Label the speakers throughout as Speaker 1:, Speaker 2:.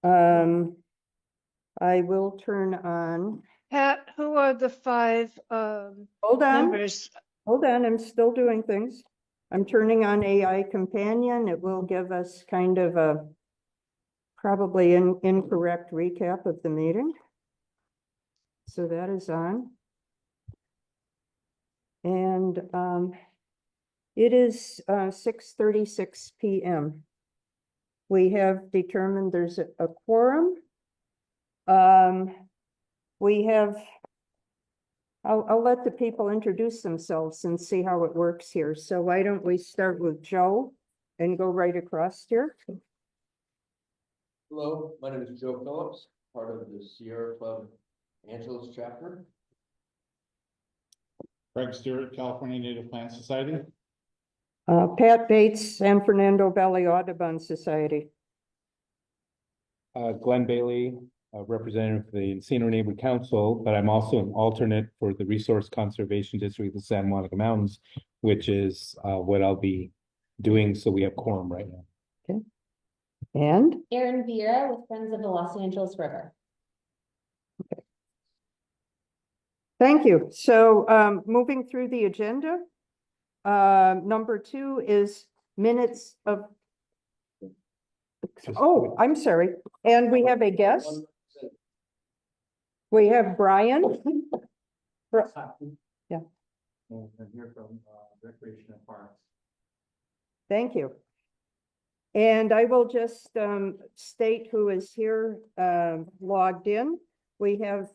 Speaker 1: I will turn on,
Speaker 2: Pat, who are the five
Speaker 1: hold on,
Speaker 2: members?
Speaker 1: I'm still doing things. I'm turning on AI Companion. It will give us kind of a probably an incorrect recap of the meeting. So that is on. And it is 6:36 p.m. We have determined there's a quorum. We have, I'll let the people introduce themselves and see how it works here. So why don't we start with Joe and go right across here?
Speaker 3: Hello, my name is Joe Phillips, part of the Sierra Club Angeles chapter.
Speaker 4: Greg Stewart, California Native Plant Society.
Speaker 1: Pat Bates, San Fernando Valley Audubon Society.
Speaker 4: Glenn Bailey, representative of the Encino Neighborhood Council, but I'm also an alternate for the Resource Conservation District of the Santa Monica Mountains, which is what I'll be doing. So we have quorum right now.
Speaker 1: Okay. And
Speaker 5: Erin Vieira with Friends of the Los Angeles River.
Speaker 1: okay. Thank you. So moving through the agenda, number 2 is minutes of. Oh, I'm sorry. And we have a guest. We have Brian. Yeah.
Speaker 4: And I'm here from Recreation and Parks.
Speaker 1: Thank you. And I will just state who is here logged in. We have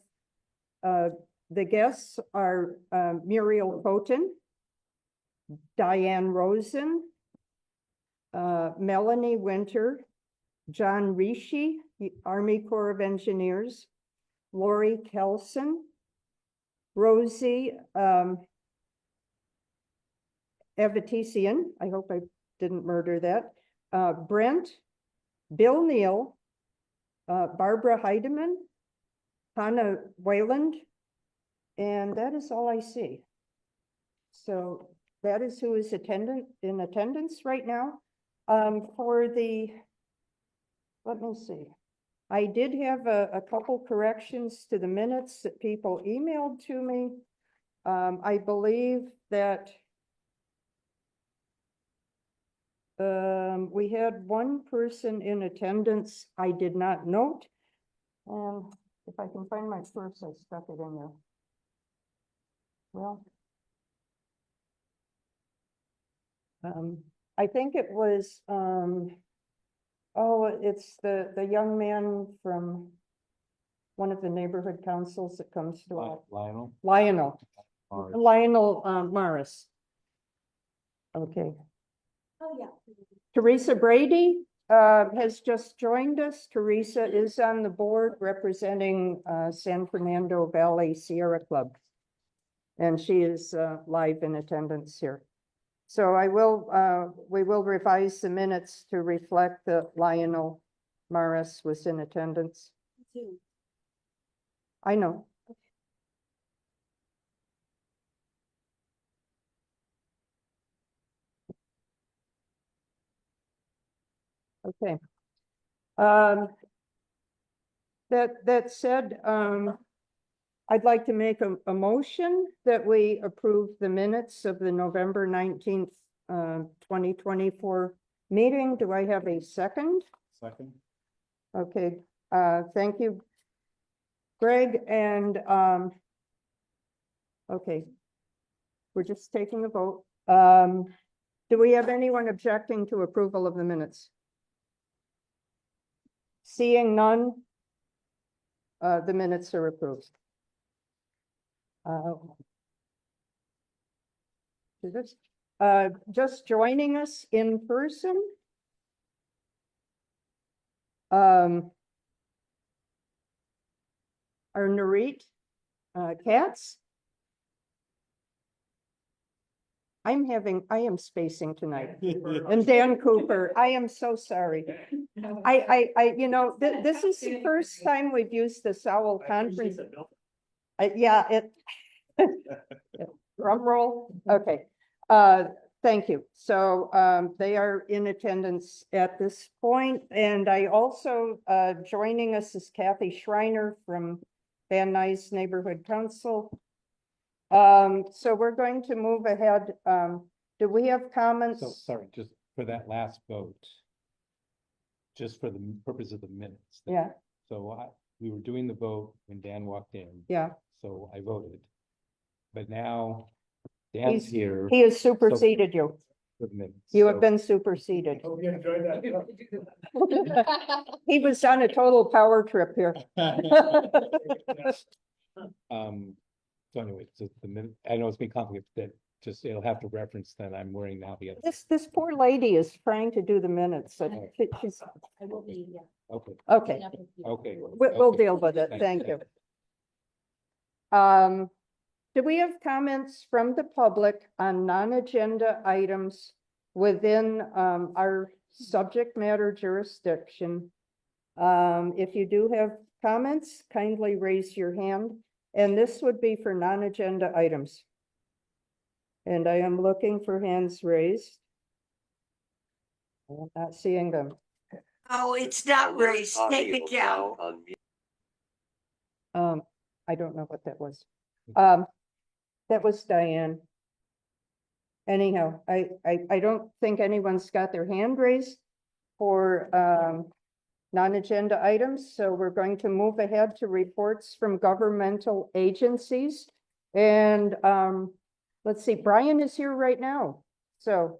Speaker 1: the guests are Muriel Houghton, Diane Rosen, Melanie Winter, John Rishi, Army Corps of Engineers, Lori Kelson, Rosie Evitisian, I hope I didn't murder that, Brent, Bill Neal, Barbara Heidemann, Hannah Wayland, and that is all I see. So that is who is in attendance right now. For the, let me see. I did have a couple corrections to the minutes that people emailed to me. I believe that we had one person in attendance I did not note. And if I can find my purse, I stuck it in there. Well, I think it was, oh, it's the young man from one of the neighborhood councils that comes to us. Lionel Morris. Okay.
Speaker 5: Oh, yeah.
Speaker 1: Teresa Brady has just joined us. Teresa is on the board representing San Fernando Valley Sierra Club. And she is live in attendance here. So we will revise the minutes to reflect that Lionel Morris was in attendance. I know. Okay. That said, I'd like to make a motion that we approve the minutes of the November 19th, 2024 meeting. Do I have a second?
Speaker 4: Second.
Speaker 1: Okay, thank you, Greg. And okay, we're just taking a vote. Do we have anyone objecting to approval of the minutes? Seeing none, the minutes are approved. Just joining us in person. Our Narit Katz. I am spacing tonight. And Dan Cooper, I am so sorry. You know, this is the first time we've used the Sowell conference. Yeah, it, drum roll. Okay. thank you. So they are in attendance at this point, and I also joining us is Kathy Schreiner from Van Nuys Neighborhood Council. So we're going to move ahead. Do we have comments?
Speaker 4: So, sorry, just for that last vote. Just for the purpose of the minutes.
Speaker 1: Yeah,
Speaker 4: So we were doing the vote when Dan walked in,
Speaker 1: yeah.
Speaker 4: so I voted. But now Dan's here
Speaker 1: He has superseded you.
Speaker 4: for the minutes.
Speaker 1: You have
Speaker 4: so-
Speaker 1: been superseded.
Speaker 3: Hope you enjoyed that.
Speaker 1: He was on a total power trip here.
Speaker 4: So anyway, so the minute, I know it's been complicated, that just, it'll have to reference that I'm wearing now the other.
Speaker 1: This poor lady is trying to do the minutes. and she's,
Speaker 5: I will be, yeah.
Speaker 4: Okay,
Speaker 1: okay,
Speaker 5: cleaning up with you.
Speaker 4: okay.
Speaker 1: we'll
Speaker 4: okay.
Speaker 1: deal with it.
Speaker 4: Thank
Speaker 1: Thank
Speaker 4: you.
Speaker 1: you. Do we have comments from the public on non-agenda items within our subject matter jurisdiction? If you do have comments, kindly raise your hand, and this would be for non-agenda items. And I am looking for hands raised. I'm not seeing them.
Speaker 6: Oh, it's not raised. Take it down.
Speaker 1: I don't know what that was. That was Diane. Anyhow, I don't think anyone's got their hand raised for non-agenda items, so we're going to move ahead to reports from governmental agencies. And let's see, Brian is here right now. So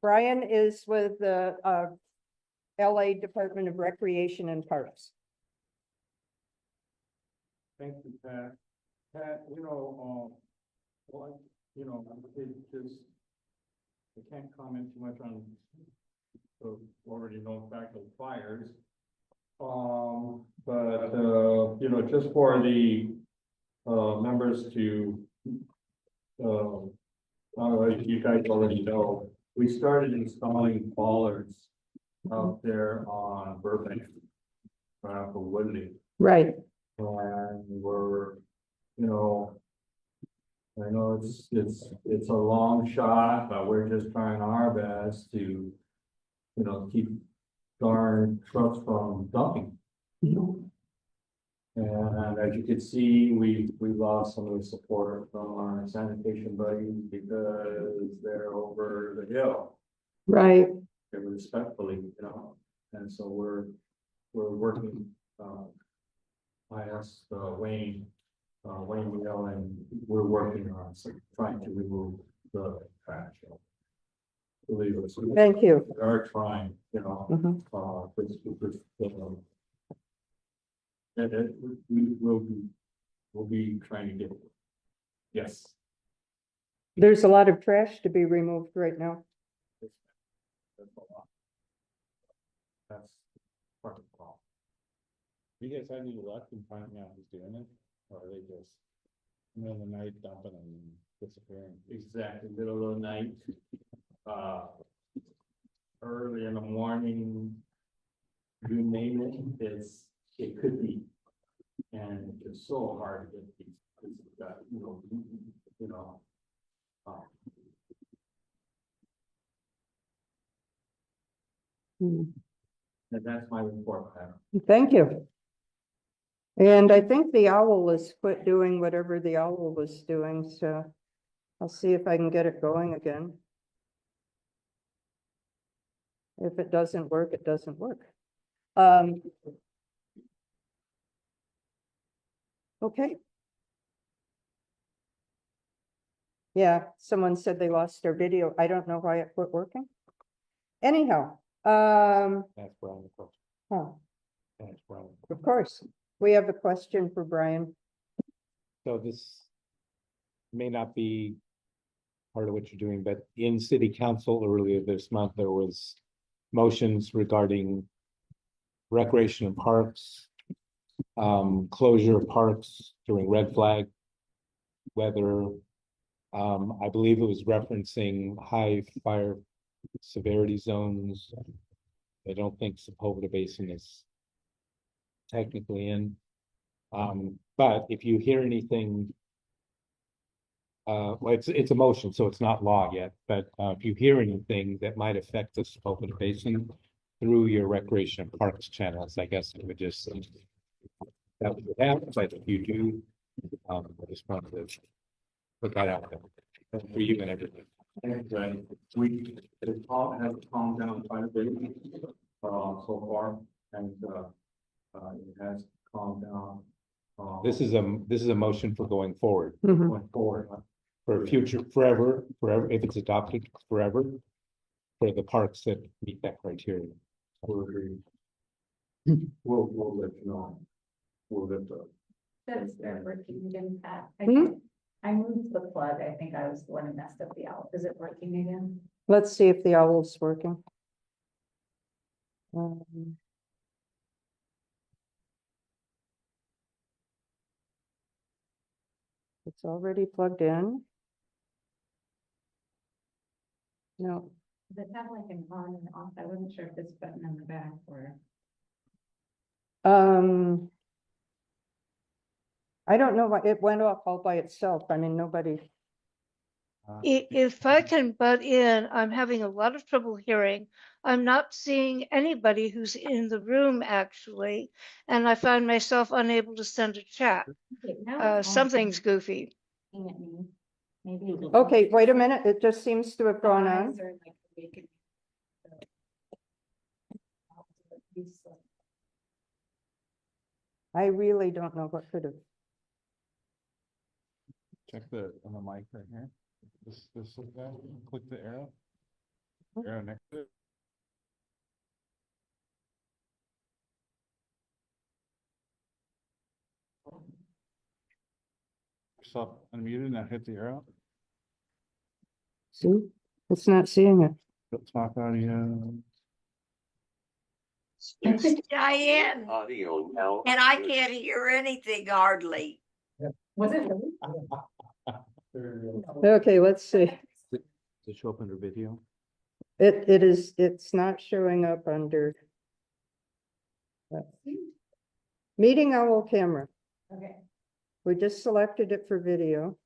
Speaker 1: Brian is with the LA Department of Recreation and Parks.
Speaker 7: Thank you, Pat. Pat, well, it just, I can't comment too much on the already known fact of fires. Just for the members to, you guys already know, we started installing bollards out there on Burbank, right off of Woodley.
Speaker 1: Right.
Speaker 7: And we're, I know it's a long shot, but we're just trying our best to, keep darn trucks from dumping. And as you can see, we lost some of the support from our sanitation buddies because they're over the hill.
Speaker 1: Right.
Speaker 7: Respectfully, and so we're working, I asked Wayne Wheel, and we're working on trying to remove the trash. Believe us.
Speaker 1: Thank you.
Speaker 7: We are trying,
Speaker 1: Mhm.
Speaker 7: we'll be trying to get. Yes.
Speaker 1: There's a lot of trash to be removed right now.
Speaker 7: That's a lot. That's part of the problem.
Speaker 8: You guys have any luck in finding out who's doing it, or are they just middle of the night dumping and disappearing?
Speaker 7: Exactly, middle of the night. Early in the morning. You name it, it could be. And it's so hard to get these, and that's my report, Pat.
Speaker 1: Thank you. And I think the owl has quit doing whatever the owl was doing, so I'll see if I can get it going again. If it doesn't work, it doesn't work. Okay. Yeah, someone said they lost their video. I don't know why it quit working. Anyhow,
Speaker 4: That's Brian, the question.
Speaker 1: huh,
Speaker 4: That's Brian.
Speaker 1: of course, we have a question for Brian.
Speaker 4: So this may not be part of what you're doing, but in city council earlier this month, there was motions regarding recreation and parks, closure of parks during red flag weather. I believe it was referencing high fire severity zones. I don't think Sepulveda Basin is technically in. But if you hear anything well, it's a motion, so it's not law yet, but, if you hear anything that might affect the Sepulveda Basin through your recreation and parks channels, I guess I would just that would happen, but if you do, I just wanted to put that out there for you and everything.
Speaker 7: And it has calmed down quite a bit, so far, and, it has calmed down.
Speaker 4: This is a motion for going forward,
Speaker 1: Mhm.
Speaker 7: Going forward.
Speaker 4: for future, forever, if it's adopted, forever, for the parks that meet that criteria.
Speaker 7: We'll agree. We'll let you know. We'll let the.
Speaker 5: That's their working again, Pat.
Speaker 1: Hmm?
Speaker 5: I moved the plug. I think I was the one who messed up the owl. Is it working again?
Speaker 1: Let's see if the owl's working. Um, It's already plugged in. No,
Speaker 5: Does it have like an on and off? I wasn't sure if this button on the back or.
Speaker 1: um. I don't know why it went off all by itself. I mean, nobody,
Speaker 2: If I can butt in, I'm having a lot of trouble hearing. I'm not seeing anybody who's in the room actually, and I find myself unable to send a chat.
Speaker 5: Okay, now it's on.
Speaker 2: Something's goofy.
Speaker 5: Looking at me. Maybe. it's-
Speaker 1: okay, wait a minute, it just seems to have
Speaker 5: the
Speaker 1: gone
Speaker 5: eyes
Speaker 1: on.
Speaker 5: are, like, making-
Speaker 1: I really don't know what could have.
Speaker 8: Check on the mic right here. This guy, click the arrow. Arrow next to it. Yourself unmuted, now hit the arrow.
Speaker 1: See, it's not seeing it.
Speaker 8: Talk audio.
Speaker 6: It's Diane. And I can't hear anything hardly.
Speaker 5: Was it really?
Speaker 1: Okay, let's see.
Speaker 4: Does it show up under video?
Speaker 1: It's not showing up under. Meeting owl camera.
Speaker 5: Okay.
Speaker 1: We just selected it for video.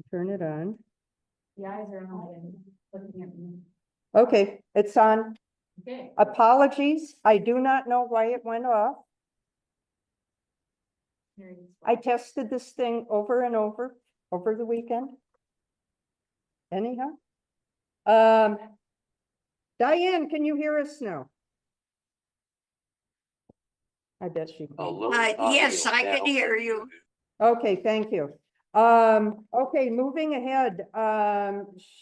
Speaker 1: Turn it on.
Speaker 5: The eyes are on and looking at me.
Speaker 1: Okay, it's on.
Speaker 5: Okay.
Speaker 1: Apologies, I do not know why it went off.
Speaker 5: Here it is.
Speaker 1: I tested this thing over and over the weekend. Anyhow. Diane, can you hear us now? I bet she can.
Speaker 6: Yes, I can hear you.
Speaker 1: Okay, thank you. Okay, moving ahead,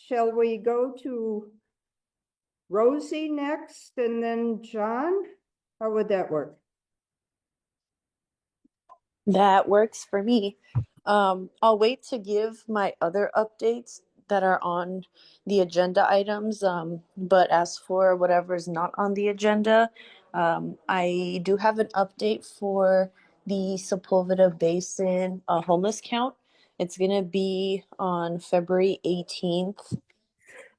Speaker 1: shall we go to Rosie next and then John? How would that work?
Speaker 9: That works for me. I'll wait to give my other updates that are on the agenda items. But as for whatever's not on the agenda, I do have an update for the Sepulveda Basin homeless count. It's going to be on February 18th.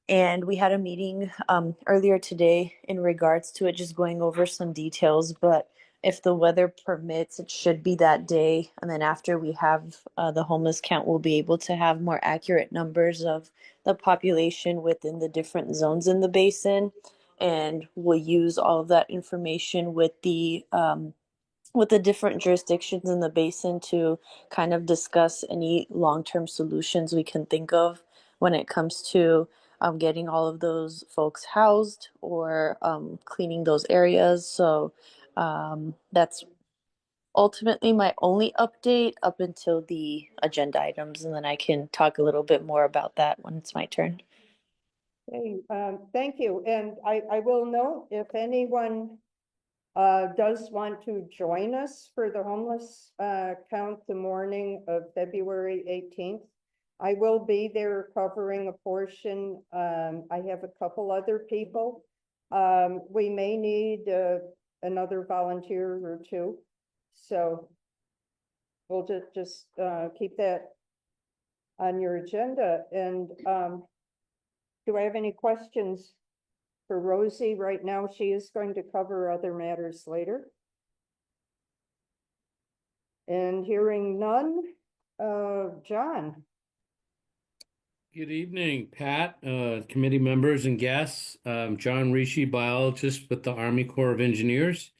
Speaker 9: And we had a meeting earlier today in regards to it, just going over some details. But if the weather permits, it should be that day. And then after we have the homeless count, we'll be able to have more accurate numbers of the population within the different zones in the basin. And we'll use all of that information with the different jurisdictions in the basin to kind of discuss any long-term solutions we can think of when it comes to getting all of those folks housed or cleaning those areas. So that's ultimately my only update up until the agenda items, and then I can talk a little bit more about that when it's my turn.
Speaker 1: Okay, thank you. And I will note if anyone does want to join us for the homeless count the morning of February 18th. I will be there covering a portion. I have a couple other people. We may need another volunteer or two. So we'll just keep that on your agenda. And do I have any questions for Rosie right now? She is going to cover other matters later. And hearing none, John,
Speaker 10: Good evening, Pat, committee members and guests. John Rishi, biologist with the Army Corps of Engineers.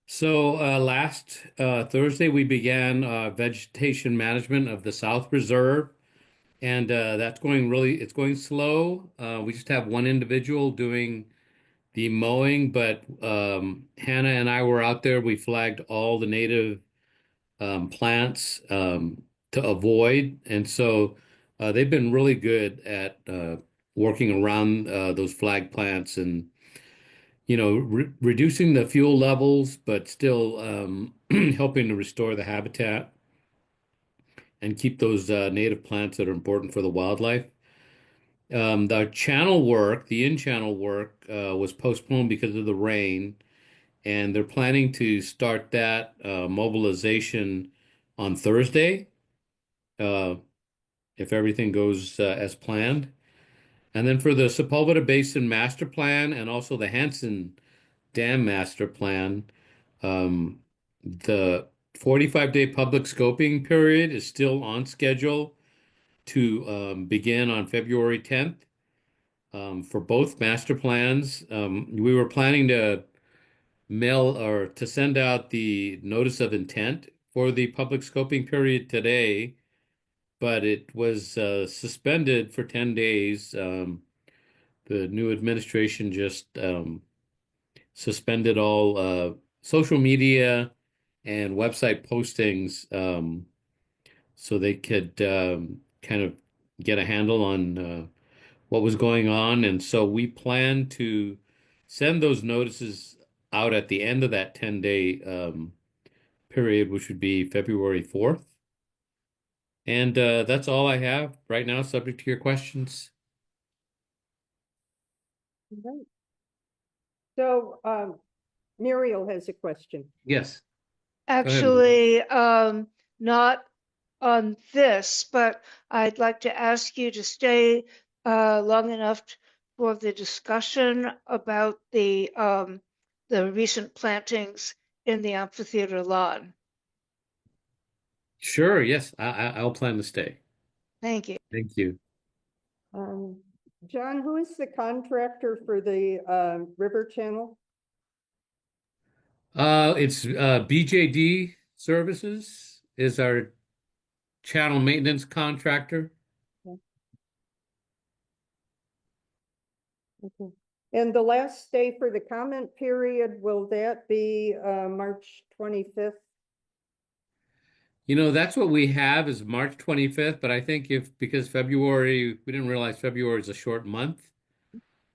Speaker 10: So last Thursday, we began vegetation management of the South Reserve, and it's going slow. We just have one individual doing the mowing, but Hannah and I were out there. We flagged all the native plants to avoid. And so they've been really good at working around those flag plants and, reducing the fuel levels, but still helping to restore the habitat and keep those native plants that are important for the wildlife. The in-channel work was postponed because of the rain, and they're planning to start that mobilization on Thursday, uh, if everything goes as planned. And then for the Sepulveda Basin Master Plan and also the Hanson Dam Master Plan, um, the 45-day public scoping period is still on schedule to begin on February 10th. For both master plans, we were planning to mail or to send out the notice of intent for the public scoping period today, but it was suspended for 10 days. The new administration just suspended all social media and website postings, so they could kind of get a handle on what was going on. And so we plan to send those notices out at the end of that 10-day period, which would be February 4th. And that's all I have right now, subject to your questions.
Speaker 1: right. So, Muriel has a question.
Speaker 10: Yes.
Speaker 2: Actually, not on this, but I'd like to ask you to stay long enough for the discussion about the recent plantings in the amphitheater lawn.
Speaker 10: Sure. Yes. I'll plan to stay.
Speaker 2: Thank you.
Speaker 10: Thank you.
Speaker 1: John, who is the contractor for the river channel?
Speaker 10: It's BJD Services is our channel maintenance contractor.
Speaker 1: Okay. And the last day for the comment period, will that be March 25th?
Speaker 10: That's what we have is March 25th, but I think because February, we didn't realize February is a short month.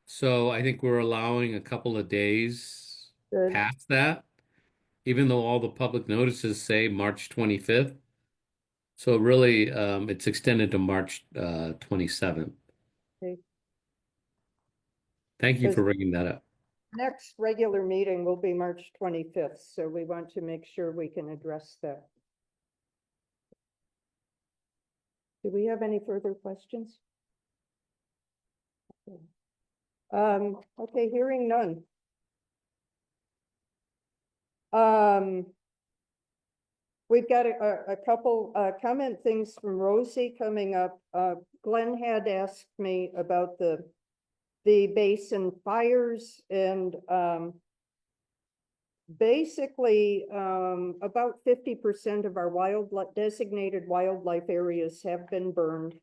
Speaker 10: So I think we're allowing a couple of days
Speaker 1: Good.
Speaker 10: past that, even though all the public notices say March 25th. So really, it's extended to March 27th.
Speaker 1: Okay.
Speaker 10: Thank you for bringing that up.
Speaker 1: Next regular meeting will be March 25th, so we want to make sure we can address that. Do we have any further questions? Okay, hearing none. We've got a couple comment things from Rosie coming up. Glenn had asked me about the basin fires, and basically about 50% of our designated wildlife areas have been burned.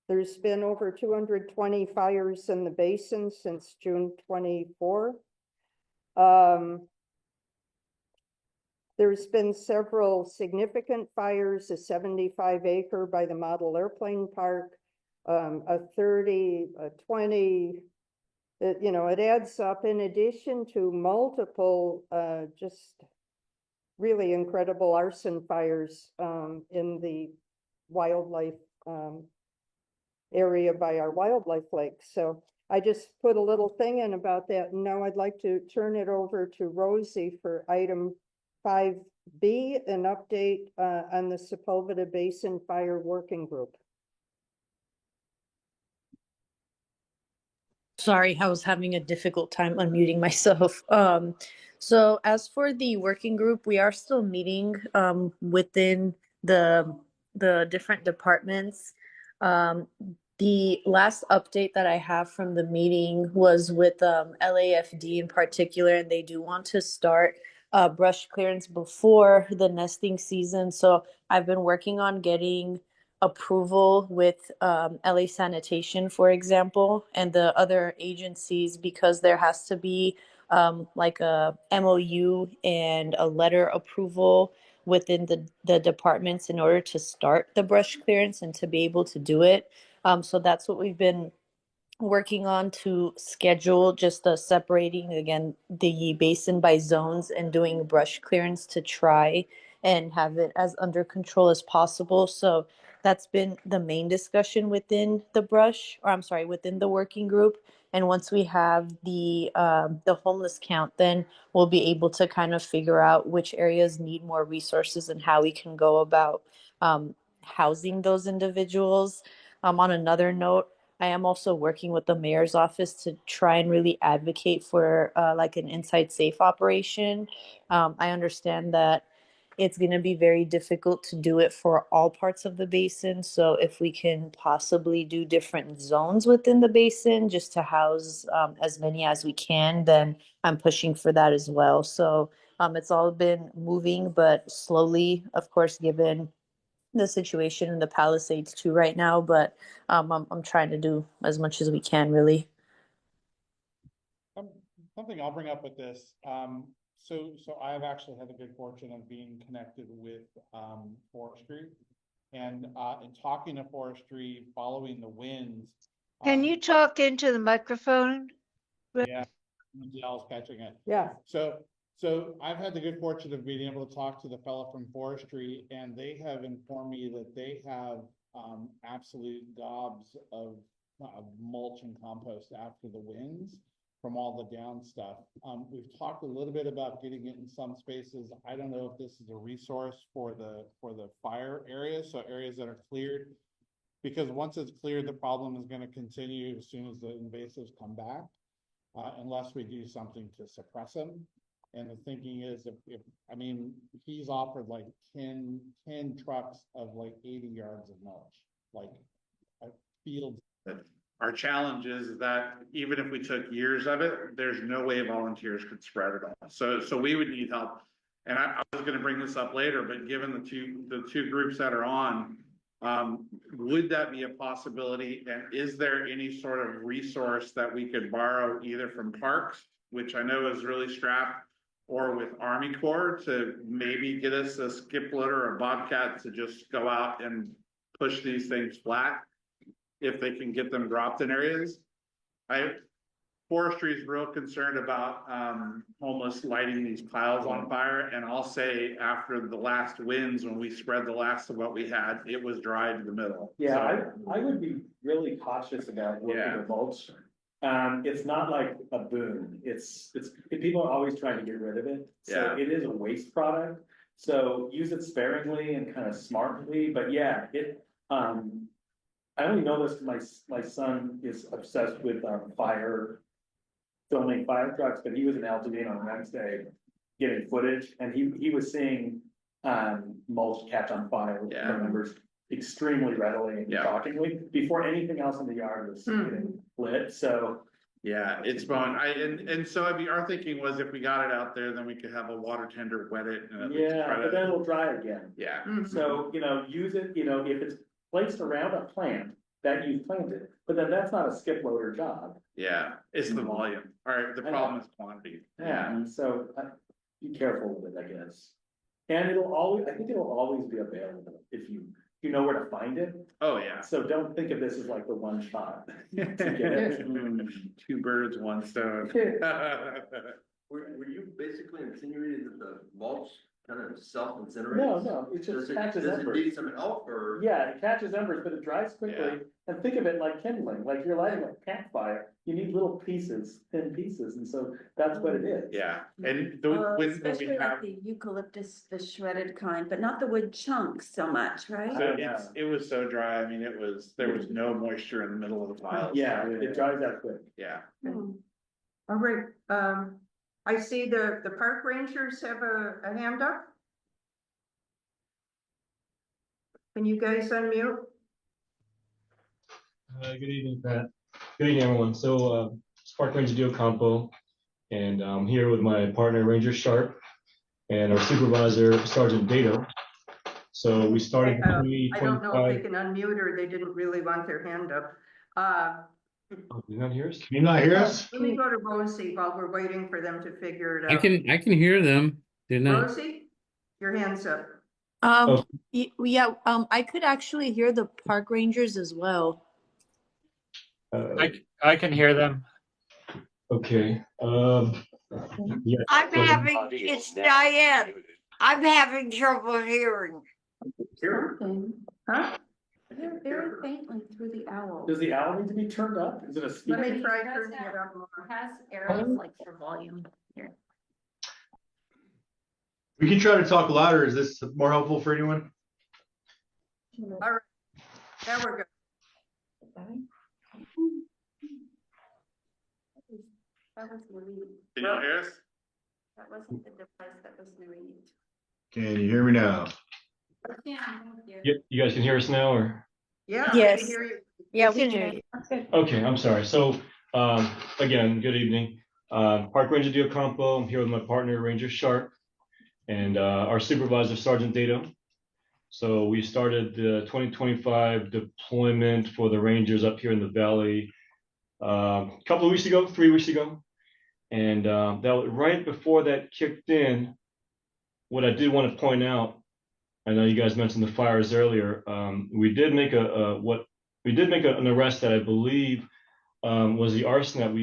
Speaker 1: There's been over 220 fires in the basin since June 24. There's been several significant fires, a 75-acre by the model airplane park, a 30, a 20, it adds up, in addition to multiple just really incredible arson fires in the wildlife area by our wildlife lake. So I just put a little thing in about that. And now I'd like to turn it over to Rosie for item 5B, an update on the Sepulveda Basin Fire Working Group.
Speaker 9: Sorry, I was having a difficult time unmuting myself. So as for the working group, we are still meeting within the the different departments. The last update that I have from the meeting was with LAFD in particular, and they do want to start brush clearance before the nesting season. So I've been working on getting approval with LA Sanitation, for example, and the other agencies, because there has to be like a MOU and a letter approval within the departments in order to start the brush clearance and to be able to do it. So that's what we've been working on, to schedule just separating again the basin by zones and doing brush clearance to try and have it as under control as possible. So that's been the main discussion within the brush, or I'm sorry, within the working group. And once we have the homeless count, then we'll be able to kind of figure out which areas need more resources and how we can go about housing those individuals. On another note, I am also working with the mayor's office to try and really advocate for like an inside safe operation. I understand that it's going to be very difficult to do it for all parts of the basin. So if we can possibly do different zones within the basin just to house as many as we can, then I'm pushing for that as well. So it's all been moving, but slowly, of course, given the situation in the Palisades too right now, but I'm trying to do as much as we can, really.
Speaker 8: Something I'll bring up with this, so I've actually had the good fortune of being connected with forestry, and in talking to forestry following the winds.
Speaker 2: Can you talk into the microphone?
Speaker 8: Yeah, I was catching it.
Speaker 1: Yeah.
Speaker 8: So I've had the good fortune of being able to talk to the fellow from forestry, and they have informed me that they have absolute gobs of mulch and compost after the winds from all the down stuff. We've talked a little bit about getting it in some spaces. I don't know if this is a resource for the fire areas, so areas that are cleared, because once it's cleared, the problem is going to continue as soon as the invasives come back, unless we do something to suppress them. And the thinking is, if I mean, he's offered like 10 trucks of like 80 yards of mulch, like a field.
Speaker 11: Our challenge is that even if we took years of it, there's no way volunteers could spread it all. So we would need help. And I was going to bring this up later, but given the two groups that are on, would that be a possibility? And is there any sort of resource that we could borrow either from parks, which I know is really strapped, or with Army Corps to maybe get us a skip loader or a Bobcat to just go out and push these things flat if they can get them dropped in areas? Forestry is real concerned about homeless lighting these piles on fire, and I'll say after the last winds, when we spread the last of what we had, it was dry to the middle.
Speaker 7: Yeah, I would be really cautious about working with mulch. It's not like a boon. It's people are always trying to get rid of it. So it is a waste product. So use it sparingly and kind of smartly. But yeah, I only know this because my son is obsessed with filming fire trucks, but he was in Altadena on Wednesday getting footage, and he was seeing mulch catch on fire with the members extremely readily and shockingly before anything else in the yard was getting lit. So
Speaker 11: yeah, it's fun. And so I mean, our thinking was if we got it out there, then we could have a water tender wet it. And
Speaker 7: but then it'll dry again.
Speaker 11: Yeah.
Speaker 7: So use it. If it's placed around a plant that you've planted, but then that's not a skip loader job.
Speaker 11: Yeah, it's the volume. All right, the problem is quantity.
Speaker 7: Yeah. So be careful with it, I guess. And I think it'll always be available if you know where to find it.
Speaker 11: Oh yeah.
Speaker 7: So don't think of this as like the one shot.
Speaker 11: Two birds, one stone.
Speaker 3: Were you basically insinuating that the mulch kind of self-incinerates?
Speaker 7: No, it just catches
Speaker 3: embers. Does
Speaker 7: embers.
Speaker 3: it need some help or?
Speaker 7: Yeah, it catches embers, but it dries quickly. And think of it like kindling, like you're lighting a campfire. You need little pieces, thin pieces, and so that's what it is.
Speaker 11: Yeah, and when we
Speaker 12: Especially
Speaker 11: have.
Speaker 12: like the eucalyptus, the shredded kind, but not the wood chunks so much, right?
Speaker 11: So it was so dry. I mean, there was no moisture in the middle of the piles.
Speaker 7: Yeah, it dries out quick.
Speaker 11: Yeah.
Speaker 1: All right, I see the park rangers have a hand up. Can you guys unmute?
Speaker 13: Good evening, Pat. Good evening, everyone. So, it's Park Ranger Dio Campo, and I'm here with my partner, Ranger Sharp, and our supervisor, Sergeant Dato. So we started
Speaker 1: I don't know if they
Speaker 13: 2025.
Speaker 1: can unmute or they didn't really want their hand up.
Speaker 13: Oh, you not hear us?
Speaker 8: Can you not hear us?
Speaker 1: Let me go to Rosie while we're waiting for them to figure it out.
Speaker 10: I can hear them. They're not.
Speaker 1: Rosie, your hand's up.
Speaker 13: Oh.
Speaker 9: Yeah, I could actually hear the park rangers as well.
Speaker 7: I can hear them.
Speaker 13: Okay. Yeah.
Speaker 6: I'm having, it's Diane. I'm having trouble hearing.
Speaker 12: Huh? They're very faintly through the owl.
Speaker 7: Does the owl need to be turned up? Is it a
Speaker 1: Let
Speaker 7: speaker?
Speaker 1: me try turning it up more.
Speaker 5: Has arrows like for volume here.
Speaker 14: We can try to talk louder. Is this more helpful for anyone?
Speaker 1: All right, there we go.
Speaker 12: That was Marie.
Speaker 11: Can y'all hear us?
Speaker 12: That wasn't the device, that was Marie.
Speaker 14: Can you hear me now?
Speaker 13: You guys can hear us now, or?
Speaker 1: Yeah. I
Speaker 9: Yes.
Speaker 1: can hear you.
Speaker 9: Yeah, we can hear you.
Speaker 13: Okay, I'm sorry. So, again, good evening. Park Ranger Dio Campo. I'm here with my partner, Ranger Sharp, and our supervisor, Sergeant Dato. So we started the 2025 deployment for the Rangers up here in the Valley a couple of weeks ago, 3 weeks ago. And that was right before that kicked in. What I did want to point out, I know you guys mentioned the fires earlier. We did make an arrest that I believe was the arson that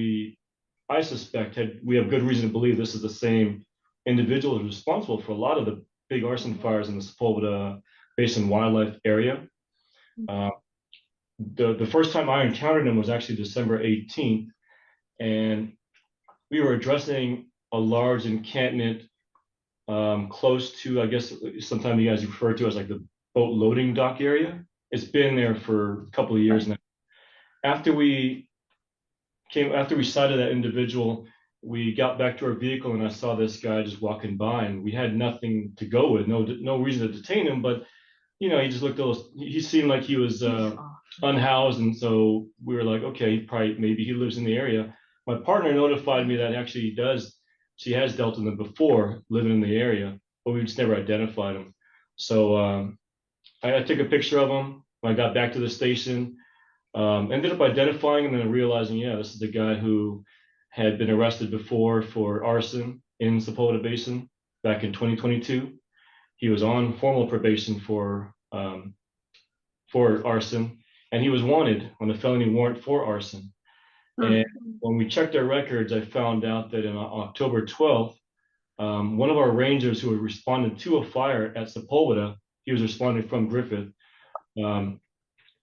Speaker 13: I suspect we have good reason to believe this is the same individual who's responsible for a lot of the big arson fires in the Sepulveda Basin wildlife area. The first time I encountered him was actually December 18th, and we were addressing a large encampment close to, I guess, sometimes you guys refer to as like the boat loading dock area. It's been there for a couple of years now. After we sighted that individual, we got back to our vehicle and I saw this guy just walking by, and we had nothing to go with, no reason to detain him, but he just looked he seemed like he was unhoused, and so we were like, okay, maybe he lives in the area. My partner notified me that actually she has dealt with him before, living in the area, but we just never identified him. So I took a picture of him when I got back to the station, ended up identifying him and realizing, yeah, this is the guy who had been arrested before for arson in Sepulveda Basin back in 2022. He was on formal probation for arson, and he was wanted on a felony warrant for arson. And when we checked our records, I found out that on October 12th, one of our rangers who had responded to a fire at Sepulveda, he was responding from Griffith.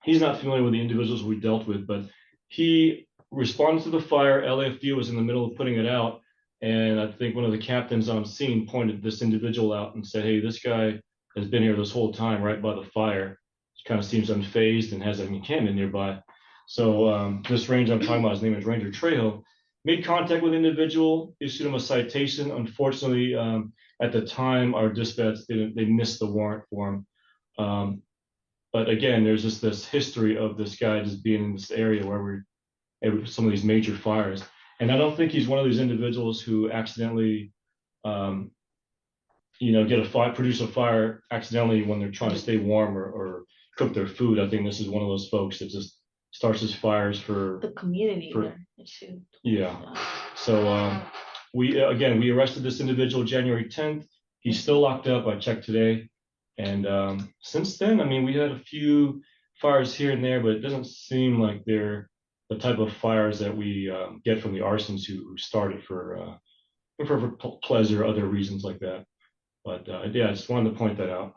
Speaker 13: He's not familiar with the individuals we dealt with, but he responded to the fire. LAFD was in the middle of putting it out, and I think one of the captains on scene pointed this individual out and said, hey, this guy has been here this whole time right by the fire. He kind of seems unfazed and has an encampment nearby. So this ranger I'm talking about, his name is Ranger Trejo, made contact with the individual, issued him a citation. Unfortunately, at the time, our dispatch they missed the warrant for him. But again, there's just this history of this guy just being in this area where some of these major fires. And I don't think he's one of these individuals who accidentally, produce a fire accidentally when they're trying to stay warm or cook their food. I think this is one of those folks that just starts his fires for
Speaker 9: The community.
Speaker 13: Yeah. So we arrested this individual January 10th. He's still locked up. I checked today. And since then, I mean, we had a few fires here and there, but it doesn't seem like they're the type of fires that we get from the arsons who started for pleasure or other reasons like that. But yeah, I just wanted to point that out.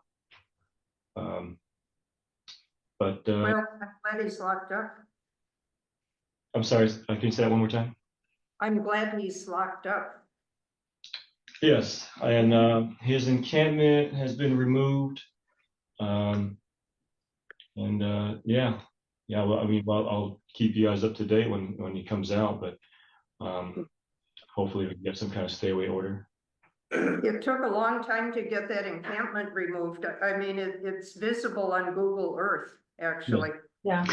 Speaker 13: Well,
Speaker 1: I'm glad he's locked up.
Speaker 13: I'm sorry, can you say that one more time?
Speaker 1: I'm glad he's locked up.
Speaker 13: Yes, and his encampment has been removed. Well, I mean, I'll keep you guys up to date when he comes out, but hopefully we can get some kind of stay away order.
Speaker 1: It took a long time to get that encampment removed. I mean, it's visible on Google Earth, actually.
Speaker 5: Yeah.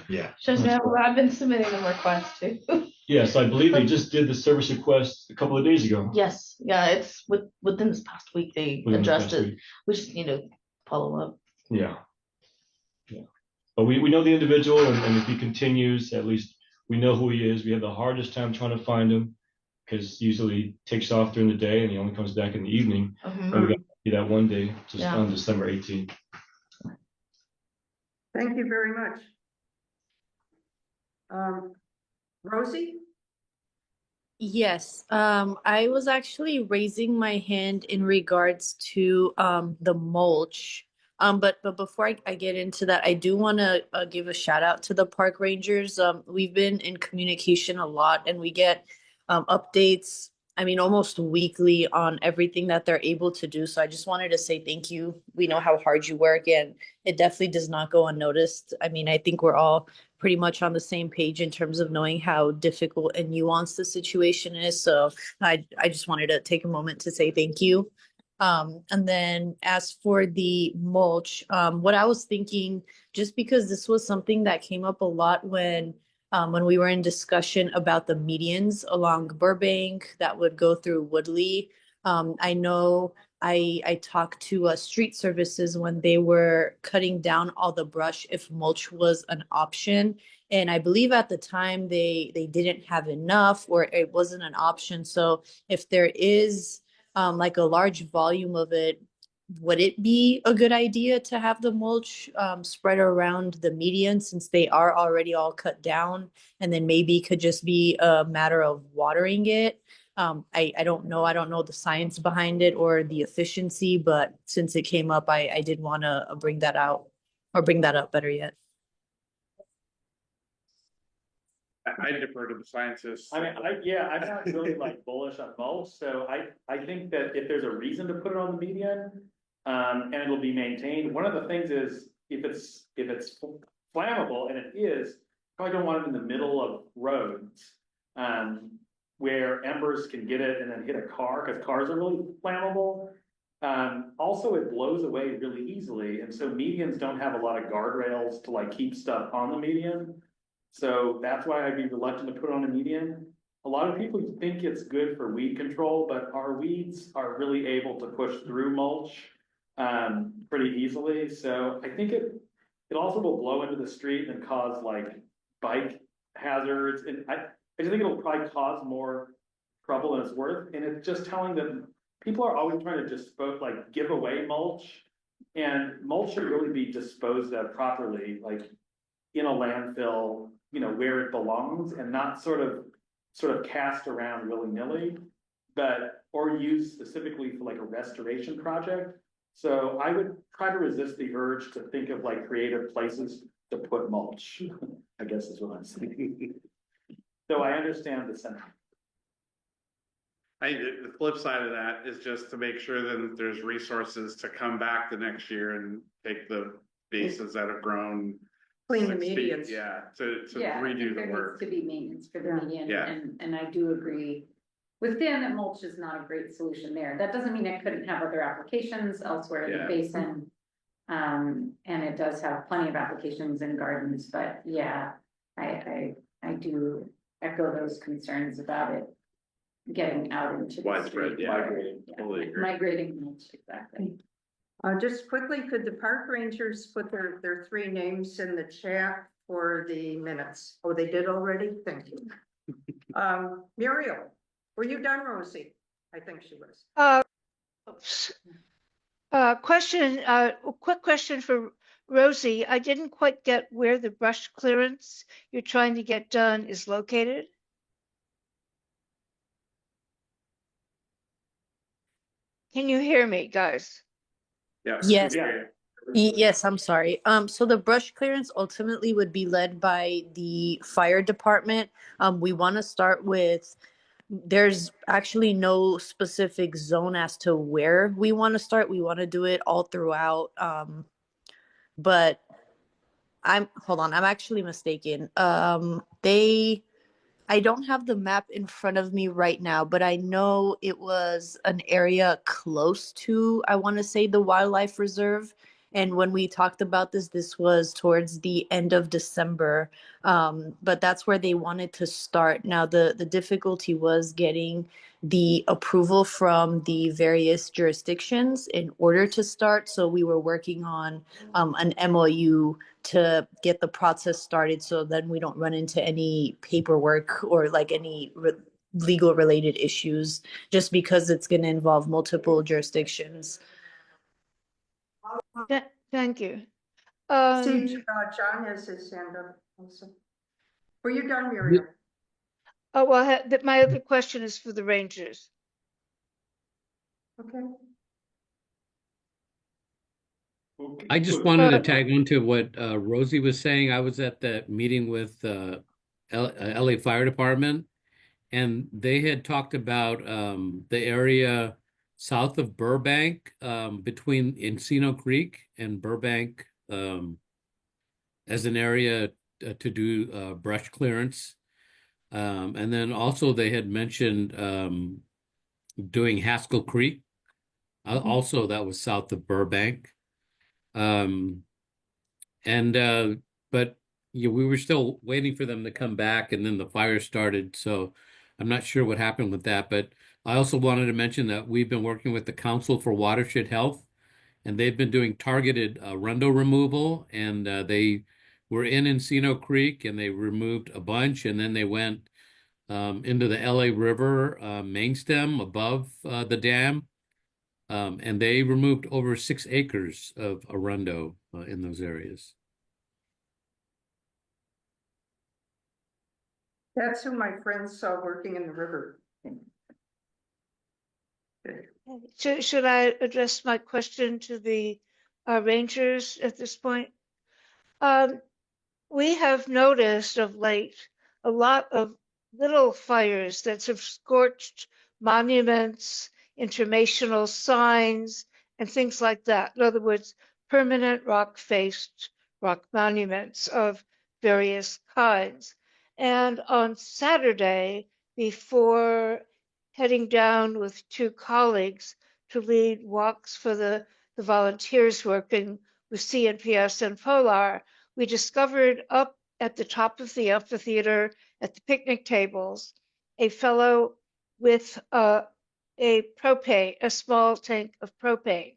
Speaker 14: Yeah.
Speaker 5: Shows me I've been submitting the request too.
Speaker 13: Yes, I believe they just did the service request a couple of days ago.
Speaker 5: Yes, yeah, it's within this past week they
Speaker 13: Within the past
Speaker 5: adjusted.
Speaker 13: week.
Speaker 5: We just need to follow up.
Speaker 13: Yeah. Yeah. But we know the individual, and if he continues, at least we know who he is. We have the hardest time trying to find him because usually he takes off during the day and he only comes back in the evening. And we got to see that one day just on December 18th.
Speaker 1: Thank you very much. Rosie?
Speaker 9: Yes, I was actually raising my hand in regards to the mulch. But before I get into that, I do want to give a shout out to the park rangers. We've been in communication a lot, and we get updates. I mean, almost weekly on everything that they're able to do. So I just wanted to say thank you. We know how hard you work, and it definitely does not go unnoticed. I mean, I think we're all pretty much on the same page in terms of knowing how difficult and nuanced the situation is. So I just wanted to take a moment to say thank you. And then as for the mulch, what I was thinking, just because this was something that came up a lot when we were in discussion about the medians along Burbank that would go through Woodley. I know I talked to street services when they were cutting down all the brush if mulch was an option. And I believe at the time they didn't have enough or it wasn't an option. So if there is like a large volume of it, would it be a good idea to have the mulch spread around the median since they are already all cut down and then maybe could just be a matter of watering it? I don't know. I don't know the science behind it or the efficiency, but since it came up, I did want to bring that out or bring that up better yet.
Speaker 11: I defer to the scientists.
Speaker 7: I mean, I'm not really like bullish on mulch, so I think that if there's a reason to put it on the median, and it'll be maintained, one of the things is if it's flammable, and it is, probably don't want it in the middle of roads, where embers can get it and then hit a car, because cars are really flammable. Also, it blows away really easily, and so medians don't have a lot of guardrails to like keep stuff on the median. So that's why I'd be reluctant to put on a median. A lot of people think it's good for weed control, but our weeds are really able to push through mulch pretty easily. So I think it also will blow into the street and cause like bike hazards. And I just think it'll probably cause more trouble than it's worth. And it's just telling them people are always trying to just like give away mulch, and mulch should really be disposed of properly, like in a landfill, you know, where it belongs, and not sort of cast around willy-nilly, or used specifically for like a restoration project. So I would try to resist the urge to think of like creative places to put mulch, I guess is what I'm saying. So I understand the sentiment.
Speaker 11: The flip side of that is just to make sure that there's resources to come back the next year and take the bases that have grown.
Speaker 1: Clean the
Speaker 11: 6 feet,
Speaker 1: medians.
Speaker 11: to
Speaker 12: Yeah, I
Speaker 11: redo
Speaker 12: think there
Speaker 11: the work.
Speaker 12: needs to be maintenance for the median,
Speaker 11: Yeah.
Speaker 12: and I do agree with Dan that mulch is not a great solution there. That doesn't mean it couldn't have other applications elsewhere in the
Speaker 11: Yeah.
Speaker 12: basin. And it does have plenty of applications in gardens, but yeah, I do echo those concerns about it getting out into the
Speaker 11: Widespread,
Speaker 12: street.
Speaker 11: yeah.
Speaker 12: Yeah,
Speaker 11: Totally agree.
Speaker 12: migrating mulch, exactly.
Speaker 1: Just quickly, could the park rangers put their three names in the chat for the minutes? Oh, they did already? Thank you. Muriel, were you done, Rosie? I think she was.
Speaker 2: Quick question for Rosie. I didn't quite get where the brush clearance you're trying to get done is located. Can you hear me, guys?
Speaker 11: Yeah.
Speaker 9: Yes.
Speaker 11: Yeah.
Speaker 9: Yes, I'm sorry. So the brush clearance ultimately would be led by the fire department. We want to start with, there's actually no specific zone as to where we want to start. We want to do it all throughout. But hold on, I'm actually mistaken. I I don't have the map in front of me right now, but I know it was an area close to, I want to say, the wildlife reserve. And when we talked about this, this was towards the end of December. But that's where they wanted to start. Now, the difficulty was getting the approval from the various jurisdictions in order to start. So we were working on an MOU to get the process started, so then we don't run into any paperwork or like any legal related issues, just because it's going to involve multiple jurisdictions.
Speaker 2: Thank you.
Speaker 1: See, John has his hand up also. Were you done, Miriam?
Speaker 2: Oh, well, my other question is for the Rangers.
Speaker 1: Okay.
Speaker 10: I just wanted to tag on to what Rosie was saying. I was at the meeting with LA Fire Department, and they had talked about the area south of Burbank, between Encino Creek and Burbank, as an area to do brush clearance. And then also they had mentioned doing Haskell Creek. Also, that was south of Burbank. But we were still waiting for them to come back, and then the fire started. So I'm not sure what happened with that. But I also wanted to mention that we've been working with the Council for Watershed Health, and they've been doing targeted rundo removal. And they were in Encino Creek, and they removed a bunch, and then they went into the LA River main stem above the dam. And they removed over 6 acres of arundo in those areas.
Speaker 1: That's who my friends saw working in the river.
Speaker 2: Should I address my question to the Rangers at this point? We have noticed of late a lot of little fires that have scorched monuments, informational signs, and things like that. In other words, permanent rock-faced rock monuments of various kinds. And on Saturday, before heading down with 2 colleagues to lead walks for the volunteers working with CNPS and Polar, we discovered up at the top of the amphitheater at the picnic tables a fellow with a small tank of propane.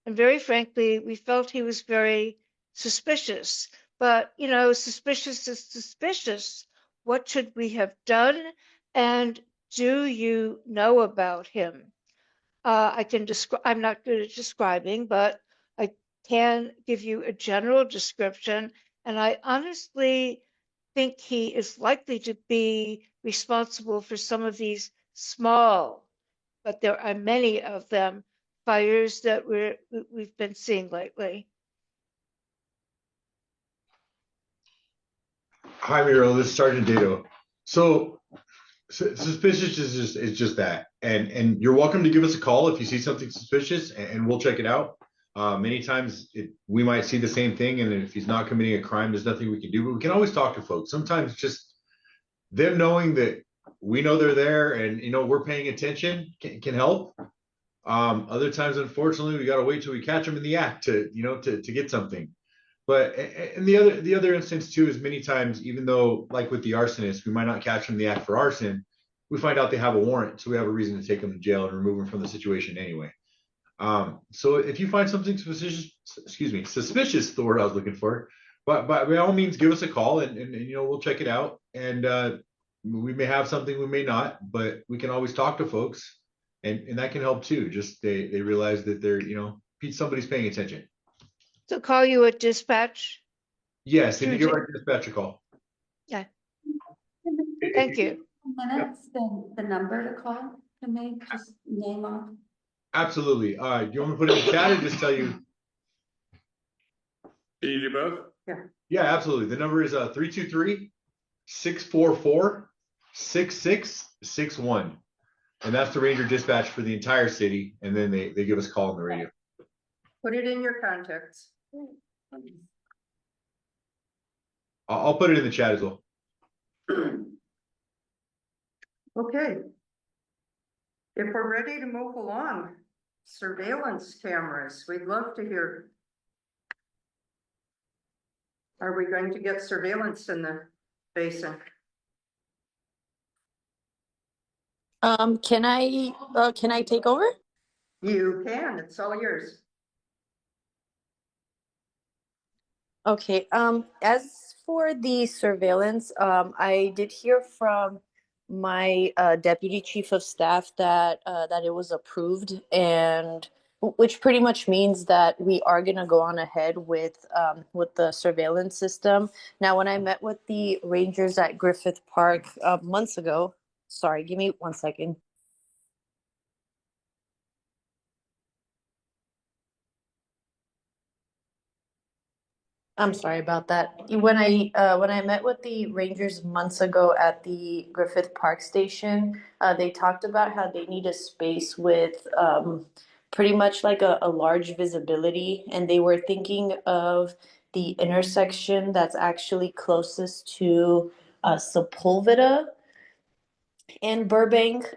Speaker 2: And very frankly, we felt he was very suspicious. But, suspicious is suspicious. What should we have done? And do you know about him? I can describe, I'm not good at describing, but I can give you a general description. And I honestly think he is likely to be responsible for some of these small, but there are many of them, fires that we've been seeing lately.
Speaker 14: Hi, Muriel. This is Sergeant Dato. So suspicious is just that, and you're welcome to give us a call if you see something suspicious, and we'll check it out. Many times we might see the same thing, and if he's not committing a crime, there's nothing we can do. But we can always talk to folks. Sometimes just them knowing that we know they're there, and we're paying attention can help. Other times, unfortunately, we got to wait till we catch them in the act to get something. But and the other instance too is many times, even though like with the arsonist, we might not catch them in the act for arson, we find out they have a warrant, so we have a reason to take them to jail and remove them from the situation anyway. So if you find something suspicious, suspicious, the word I was looking for, but by all means, give us a call and we'll check it out. And we may have something, we may not, but we can always talk to folks, and that can help too. Just they realize that they're somebody's paying attention.
Speaker 2: So call you at dispatch?
Speaker 14: Yes, if you give our dispatch a call.
Speaker 2: Yeah. Thank you.
Speaker 5: Minutes, the number to call to make, just name off.
Speaker 14: Absolutely. Do you want me to put it in the chat or just tell you?
Speaker 11: Can you do both?
Speaker 1: Yeah.
Speaker 14: Yeah, absolutely. The number is 323-644-6661. And that's the Ranger dispatch for the entire city. And then they give us a call on the radio.
Speaker 1: Put it in your contacts.
Speaker 14: I'll put it in the chat as well.
Speaker 1: Okay. If we're ready to move along, surveillance cameras, we'd love to hear. Are we going to get surveillance in the basin?
Speaker 9: Can I take over?
Speaker 1: You can, it's all yours.
Speaker 9: Okay, as for the surveillance, I did hear from my deputy chief of staff that that it was approved, and which pretty much means that we are gonna go on ahead with the surveillance system. Now, when I met with the rangers at Griffith Park months ago, sorry, give me 1 second. I'm sorry about that. When I met with the Rangers months ago at the Griffith Park station, they talked about how they need a space with pretty much like a large visibility, and they were thinking of the intersection that's actually closest to Sepulveda in Burbank.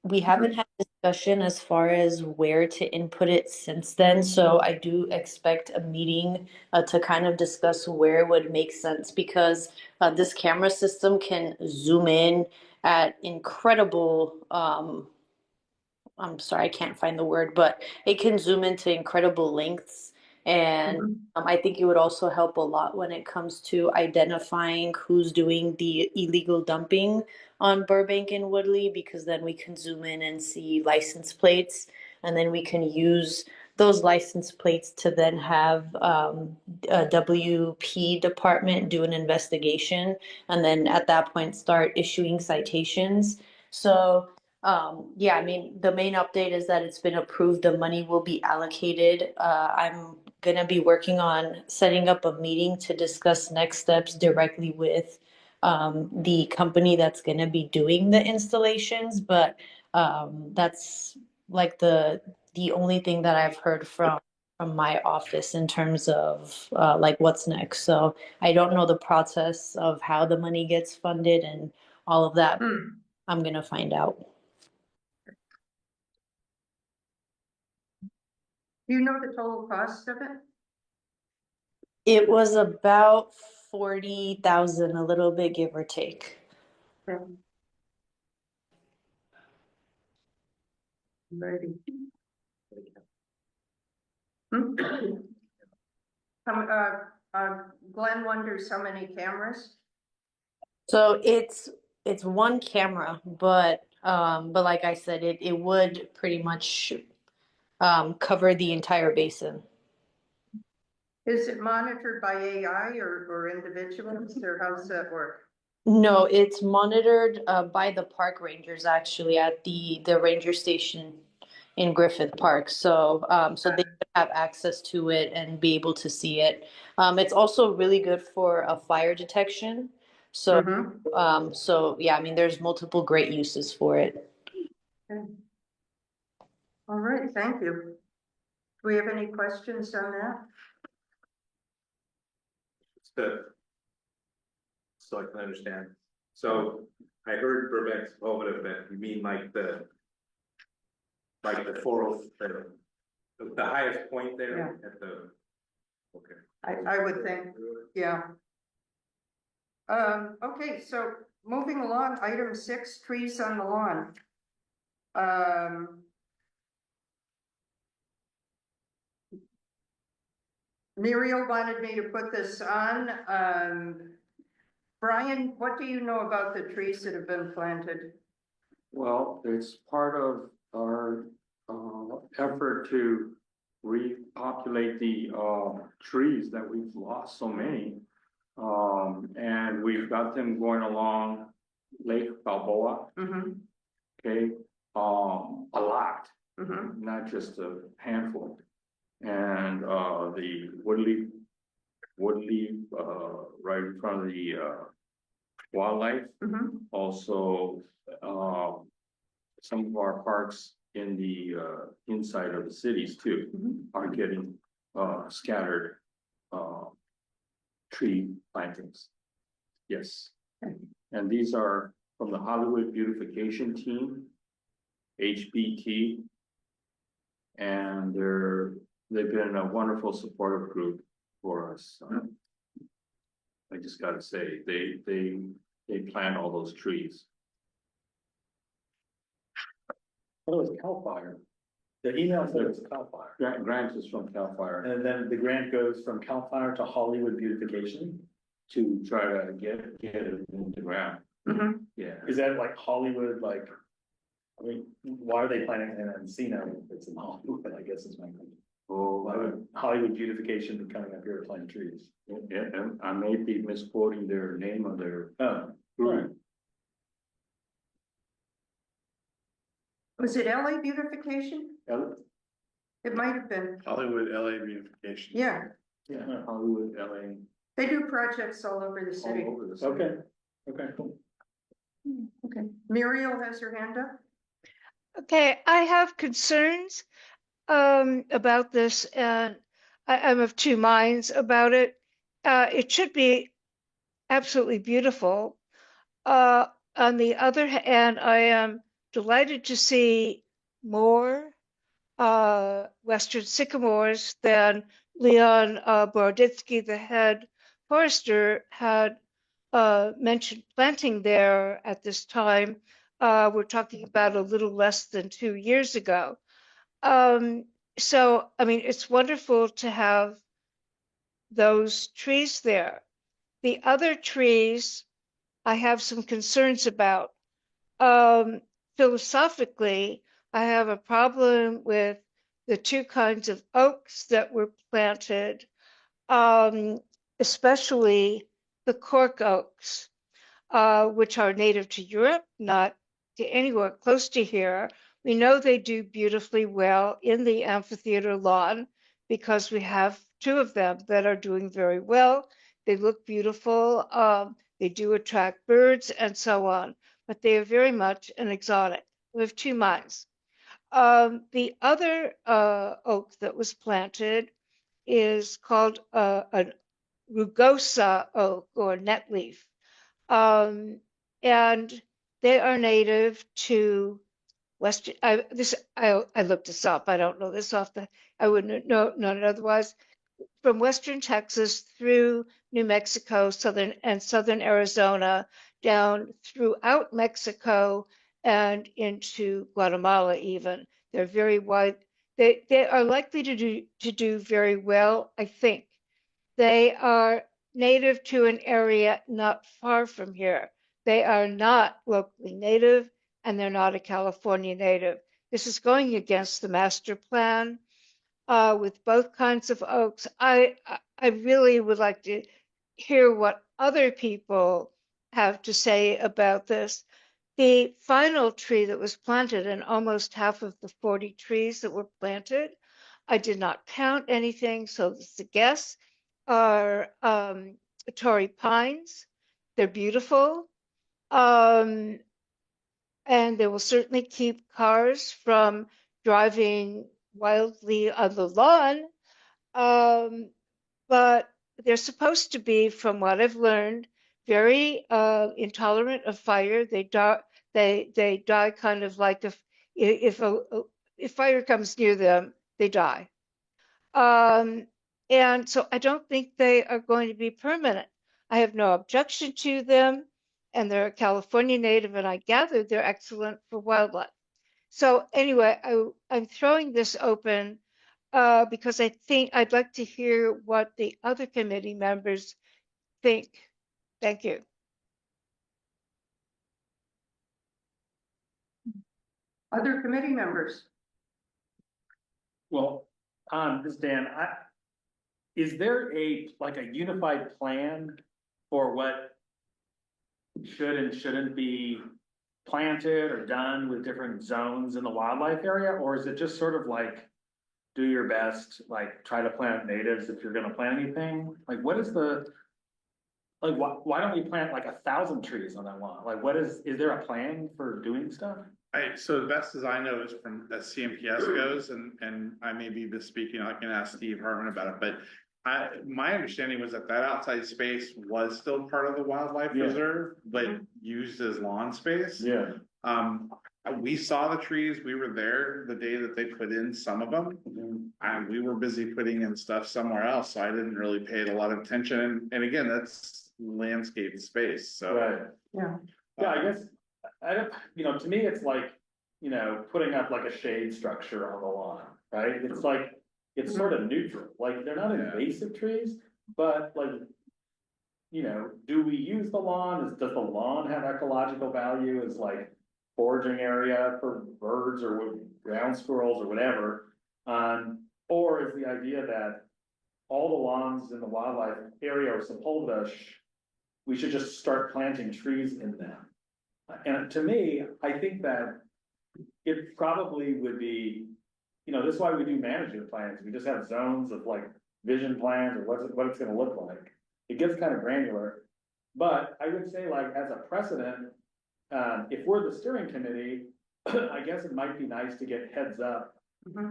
Speaker 9: We haven't had discussion as far as where to input it since then, so I do expect a meeting to kind of discuss where it would make sense because this camera system can zoom in at incredible I'm sorry, I can't find the word, but it can zoom into incredible lengths. And I think it would also help a lot when it comes to identifying who's doing the illegal dumping on Burbank and Woodley, because then we can zoom in and see license plates, and then we can use those license plates to then have a WP department do an investigation, and then at that point start issuing citations. So yeah, I mean, the main update is that it's been approved. The money will be allocated. I'm gonna be working on setting up a meeting to discuss next steps directly with the company that's gonna be doing the installations, but that's like the only thing that I've heard from my office in terms of like what's next. So I don't know the process of how the money gets funded and all of that. I'm gonna find out.
Speaker 1: Do you know the total cost of it?
Speaker 9: It was about 40,000, a little bit give or take.
Speaker 1: Ready. Glenn wonders how many cameras?
Speaker 9: So it's one camera, but like I said, it would pretty much cover the entire basin.
Speaker 1: Is it monitored by AI or individuals, or how's that work?
Speaker 9: No, it's monitored by the park rangers actually at the ranger station in Griffith Park. So they have access to it and be able to see it. It's also really good for a fire detection. So so yeah, I mean, there's multiple great uses for it.
Speaker 1: Okay. All right, thank you. Do we have any questions on that?
Speaker 3: So I can understand. So I heard Burbank's Sepulveda event. You mean like the 403, the highest point there at the. Okay.
Speaker 1: I would think, yeah. Okay, so moving along, item 6, trees on the lawn. Muriel wanted me to put this on. Brian, what do you know about the trees that have been planted?
Speaker 7: Well, it's part of our effort to repopulate the trees that we've lost so many. And we've got them going along Lake Balboa. Okay, a lot, not just a handful. And the Woodley, right in front of the wildlife. Also, some of our parks in the inside of the cities too are getting scattered tree plantings. Yes, and these are from the Hollywood Beautification Team, HBT. And they've been a wonderful supportive group for us. I just gotta say, they plant all those trees.
Speaker 15: What was CAL FIRE? The email said it was CAL FIRE.
Speaker 7: Grant is from CAL FIRE
Speaker 15: And then the grant goes from CAL FIRE to Hollywood Beautification.
Speaker 7: to try to get it in the ground. Yeah.
Speaker 15: Is that like Hollywood, like, I mean, why are they planting in Encino if it's in Hollywood, I guess is my question.
Speaker 7: Oh,
Speaker 15: Why would Hollywood Beautification be coming up here to plant trees?
Speaker 7: yeah, and I may be misquoting their name of their
Speaker 15: Oh,
Speaker 7: group.
Speaker 1: Was it LA beautification? It might have been,
Speaker 11: Hollywood, LA beautification.
Speaker 1: yeah.
Speaker 7: Yeah, Hollywood, LA,
Speaker 1: They do projects all over the
Speaker 7: all
Speaker 1: city.
Speaker 7: over the city.
Speaker 15: okay, cool.
Speaker 1: Okay, Muriel has her hand up.
Speaker 2: Okay, I have concerns about this, and I'm of two minds about it. It should be absolutely beautiful. On the other hand, I am delighted to see more Western sycamores than Leon Boroditsky, the head forester, had mentioned planting there at this time. We're talking about a little less than 2 years ago. So, I mean, it's wonderful to have those trees there. The other trees I have some concerns about. Philosophically, I have a problem with the two kinds of oaks that were planted, especially the cork oaks, which are native to Europe, not to anywhere close to here. We know they do beautifully well in the amphitheater lawn because we have two of them that are doing very well. They look beautiful. They do attract birds and so on, but they are very much an exotic. We have two minds. The other oak that was planted is called a rugosa oak or netleaf. And they are native to Western. I looked this up. I don't know this I wouldn't know it otherwise. From Western Texas through New Mexico, southern Arizona, down throughout Mexico and into Guatemala even. They're very wide. They are likely to do very well, I think. They are native to an area not far from here. They are not locally native and they're not a California native. This is going against the master plan with both kinds of oaks. I really would like to hear what other people have to say about this. The final tree that was planted, and almost half of the 40 trees that were planted, I did not count anything, so it's a guess, are Torrey pines. They're beautiful. And they will certainly keep cars from driving wildly on the lawn. But they're supposed to be, from what I've learned, very intolerant of fire. They die kind of like if fire comes near them, they die. And so I don't think they are going to be permanent. I have no objection to them, and they're a California native, and I gather they're excellent for wildlife. So anyway, I'm throwing this open because I think I'd like to hear what the other committee members think. Thank you.
Speaker 1: Other committee members?
Speaker 15: Well, this is Dan, is there like a unified plan for what should and shouldn't be planted or done with different zones in the wildlife area? Or is it just sort of like, do your best, like try to plant natives if you're gonna plant anything? Like what is like, why don't we plant like 1,000 trees on that lawn? Like is there a plan for doing stuff?
Speaker 11: So the best as I know is from as CMPS goes, and I may be misspeaking, I can ask Steve Hartman about it, but my understanding was that outside space was still part of the wildlife reserve, but used as lawn space.
Speaker 15: Yeah.
Speaker 11: We saw the trees, we were there the day that they put in some of them. And we were busy putting in stuff somewhere else, so I didn't really pay it a lot of attention. And again, that's landscape space, so.
Speaker 15: Right.
Speaker 1: Yeah.
Speaker 15: Yeah, I guess, I don't, to me, it's like, putting up like a shade structure on the lawn, right? It's like, it's sort of neutral, like, they're not invasive trees, but like, do we use the lawn? Does the lawn have ecological value as like foraging area for birds or ground squirrels or whatever? Or is the idea that all the lawns in the wildlife area or Sepulveda, we should just start planting trees in them? And to me, I think that it probably would be, this is why we do management plans. We just have zones of like vision plans or what it's gonna look like. It gets kind of granular, but I would say like as a precedent, if we're the steering committee, I guess it might be nice to get heads up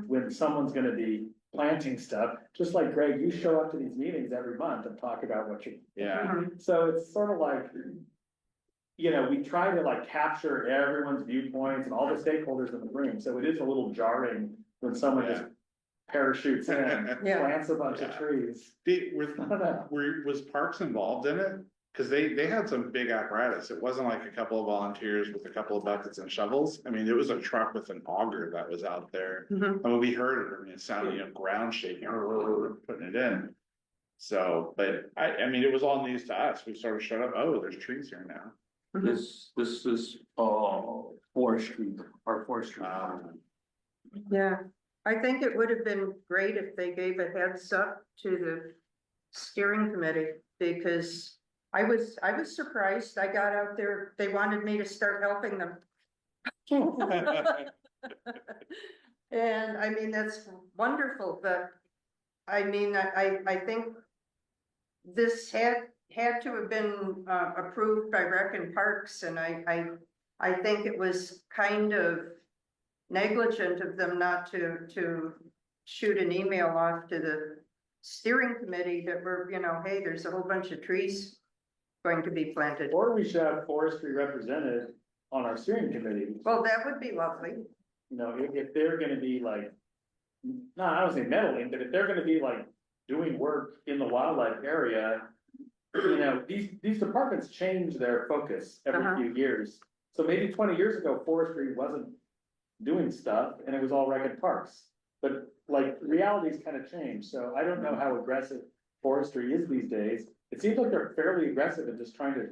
Speaker 15: when someone's gonna be planting stuff. Just like Greg, you show up to these meetings every month and talk about what you.
Speaker 11: Yeah.
Speaker 15: So it's sort of like, we try to like capture everyone's viewpoints and all the stakeholders in the room. So it is a little jarring when someone just parachutes in and plants a bunch of trees.
Speaker 11: Was Parks involved in it? Cause they had some big apparatus. It wasn't like a couple of volunteers with a couple of buckets and shovels. I mean, it was a truck with an auger that was out there. And when we heard it, it sounded, ground shaking, putting it in. So, but I mean, it was all news to us. We sort of showed up, oh, there's trees here now.
Speaker 15: This is, forestry, our forestry.
Speaker 1: Yeah, I think it would have been great if they gave a heads up to the steering committee, because I was surprised. I got out there, they wanted me to start helping them. And I mean, that's wonderful, but I mean, I think this had to have been approved by Rec and Parks, and I think it was kind of negligent of them not to shoot an email off to the steering committee that we're, hey, there's a whole bunch of trees going to be planted.
Speaker 15: Or we should have forestry represented on our steering committee.
Speaker 1: Well, that would be lovely.
Speaker 15: If they're gonna be like, no, I don't say meddling, but if they're gonna be like doing work in the wildlife area, these departments change their focus every few years. So maybe 20 years ago, forestry wasn't doing stuff and it was all Rec and Parks. But like realities kind of change. So I don't know how aggressive forestry is these days. It seems like they're fairly aggressive in just trying to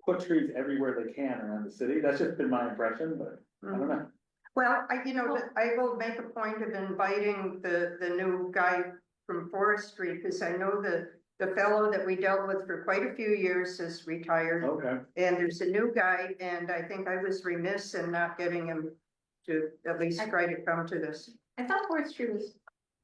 Speaker 15: put trees everywhere they can around the city. That's just been my impression, but I don't know.
Speaker 1: Well, I will make a point of inviting the new guy from forestry, because I know the fellow that we dealt with for quite a few years has retired.
Speaker 15: Okay.
Speaker 1: And there's a new guy, and I think I was remiss in not getting him to at least try to come to this.
Speaker 12: I thought forestry was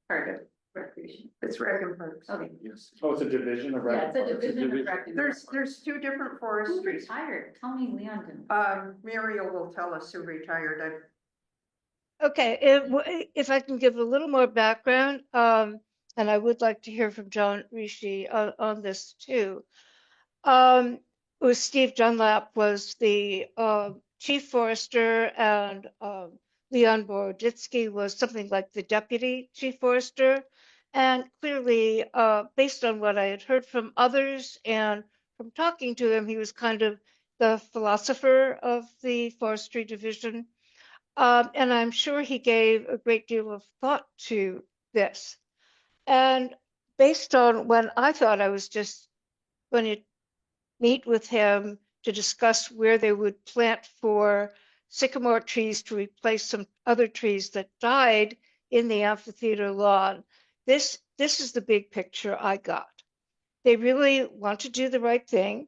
Speaker 12: part of recreation.
Speaker 1: It's Rec and Parks.
Speaker 12: Okay.
Speaker 15: Yes. Oh, it's a division of
Speaker 12: Yeah,
Speaker 15: Rec.
Speaker 12: it's a division of Rec and Parks.
Speaker 1: There's two different
Speaker 12: Who
Speaker 1: forestries.
Speaker 12: retired? Tell me Leon didn't.
Speaker 1: Muriel will tell us who retired.
Speaker 2: Okay, if I can give a little more background, and I would like to hear from John Rishi on this too. It was Steve Dunlap was the chief forester, and Leon Boroditsky was something like the deputy chief forester. And clearly, based on what I had heard from others and from talking to him, he was kind of the philosopher of the forestry division. And I'm sure he gave a great deal of thought to this. And based on when I thought I was just going to meet with him to discuss where they would plant for sycamore trees to replace some other trees that died in the amphitheater lawn. This is the big picture I got. They really want to do the right thing.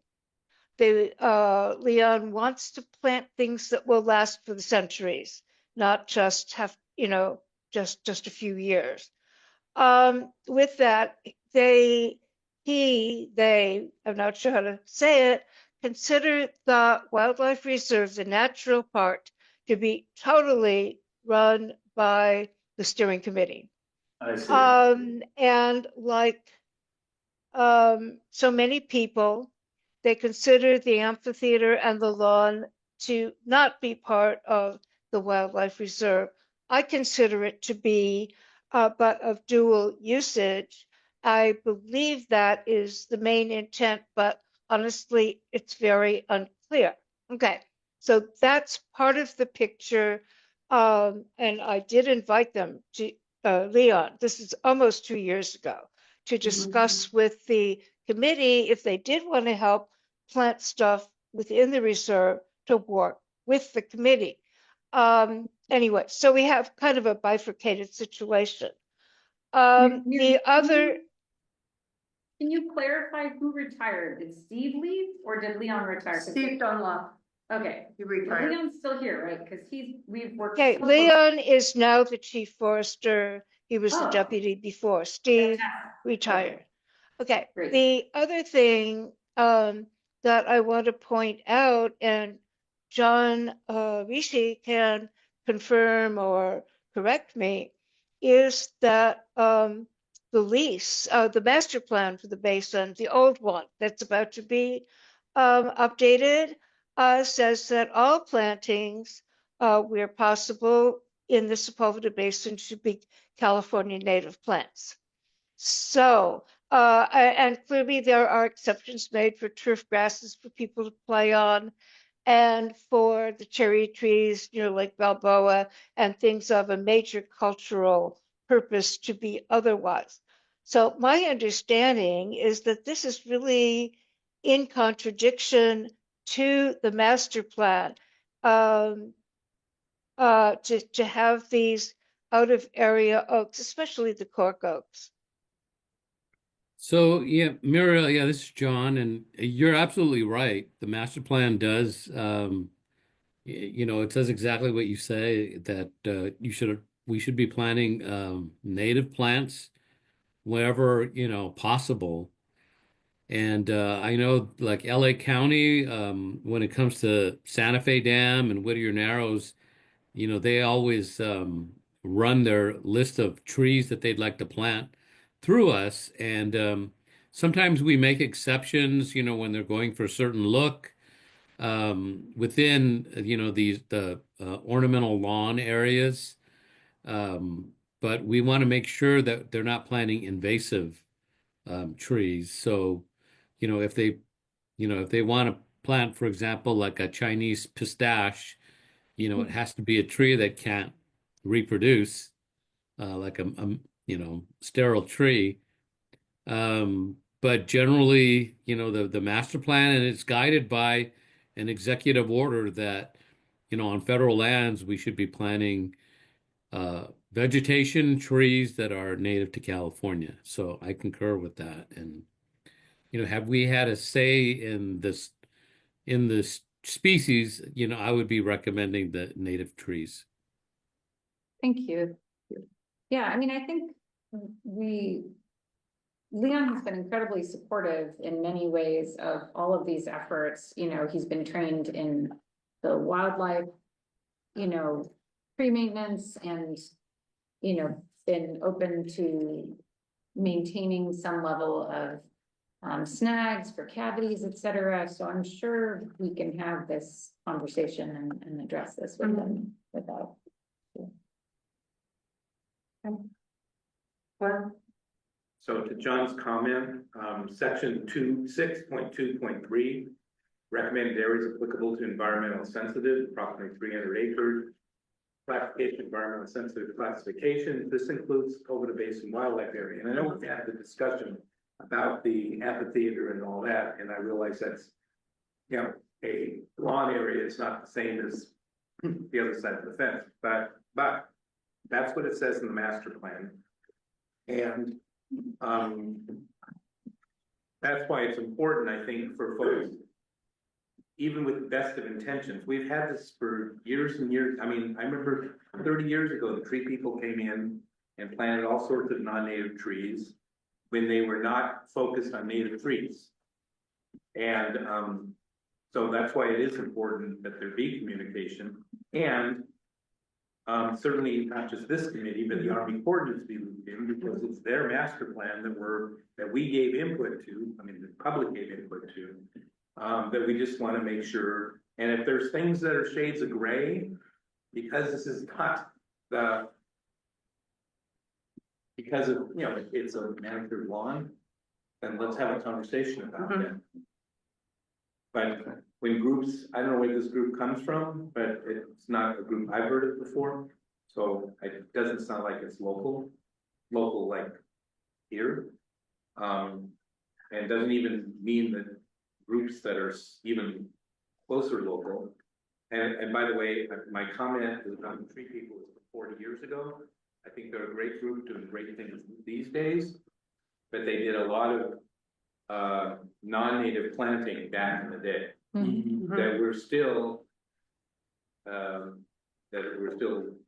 Speaker 2: Leon wants to plant things that will last for the centuries, not just have, just a few years. With that, they, I'm not sure how to say it, consider the wildlife reserve, the natural part, to be totally run by the steering committee.
Speaker 15: I see.
Speaker 2: And like so many people, they consider the amphitheater and the lawn to not be part of the wildlife reserve. I consider it to be, but of dual usage. I believe that is the main intent, but honestly, it's very unclear. Okay, so that's part of the picture. And I did invite them to, Leon, this is almost 2 years ago, to discuss with the committee if they did want to help plant stuff within the reserve to work with the committee. Anyway, so we have kind of a bifurcated situation. The other,
Speaker 12: Can you clarify who retired? Did Steve leave or did Leon retire?
Speaker 6: Steve Dunlop,
Speaker 12: Okay,
Speaker 6: he
Speaker 12: but
Speaker 6: retired.
Speaker 12: Leon's still here, right? Because we've worked.
Speaker 2: okay,
Speaker 12: so
Speaker 2: Leon is now the chief forester. He was the
Speaker 12: Oh.
Speaker 2: deputy before. Steve
Speaker 12: Fantastic.
Speaker 2: retired. Okay,
Speaker 12: Great.
Speaker 2: the other thing that I want to point out, and John Rishi can confirm or correct me, is that the lease, the master plan for the basin, the old one that's about to be updated, says that all plantings where possible in the Sepulveda Basin should be California native plants. So, and clearly there are exceptions made for turf grasses for people to play on and for the cherry trees, you know, like Balboa and things of a major cultural purpose to be otherwise. So my understanding is that this is really in contradiction to the master plan, to have these out of area oaks, especially the cork oaks.
Speaker 10: So yeah, Muriel, yeah, this is John, and you're absolutely right. The master plan does, it says exactly what you say, that we should be planting native plants wherever, possible. And I know like LA County, when it comes to Santa Fe Dam and Whittier Narrows, they always run their list of trees that they'd like to plant through us. And sometimes we make exceptions, when they're going for a certain look within, the ornamental lawn areas. But we want to make sure that they're not planting invasive trees. So, if they want to plant, for example, like a Chinese pistache, it has to be a tree that can't reproduce, like a sterile tree. But generally, the master plan, and it's guided by an executive order that, on federal lands, we should be planting vegetation trees that are native to California. So I concur with that. And, have we had a say in this species, I would be recommending the native trees.
Speaker 12: Thank you. Yeah, I mean, I think Leon has been incredibly supportive in many ways of all of these efforts. He's been trained in the wildlife, tree maintenance and, been open to maintaining some level of snags for cavities, et cetera. So I'm sure we can have this conversation and address this with them without.
Speaker 3: So to John's comment, section 6.2.3, recommended areas applicable to environmental sensitive, approximately 300 acres. Classification, environmental sensitive classification. This includes Sepulveda Basin wildlife area. And I know we've had the discussion about the amphitheater and all that, and I realize that's, a lawn area is not the same as the other side of the fence, but that's what it says in the master plan. And that's why it's important, I think, for folks, even with the best of intentions. We've had this for years and years. I mean, I remember 30 years ago, the tree people came in and planted all sorts of non-native trees when they were not focused on native trees. And so that's why it is important that there be communication. And certainly not just this committee, but the Army Corps needs to be looped in, because it's their master plan that we gave input to, I mean, the public gave input to. that we just want to make sure, and if there's things that are shades of gray, because this is not the, because of, you know, it's a manicured lawn, then let's have a conversation about it. But when groups, I don't know where this group comes from, but it's not a group I've heard of before. So it doesn't sound like it's local like here. And doesn't even mean that groups that are even closer local. And by the way, my comment is about the tree people is 40 years ago. I think they're a great group doing great things these days, but they did a lot of non-native planting back in the day that we're still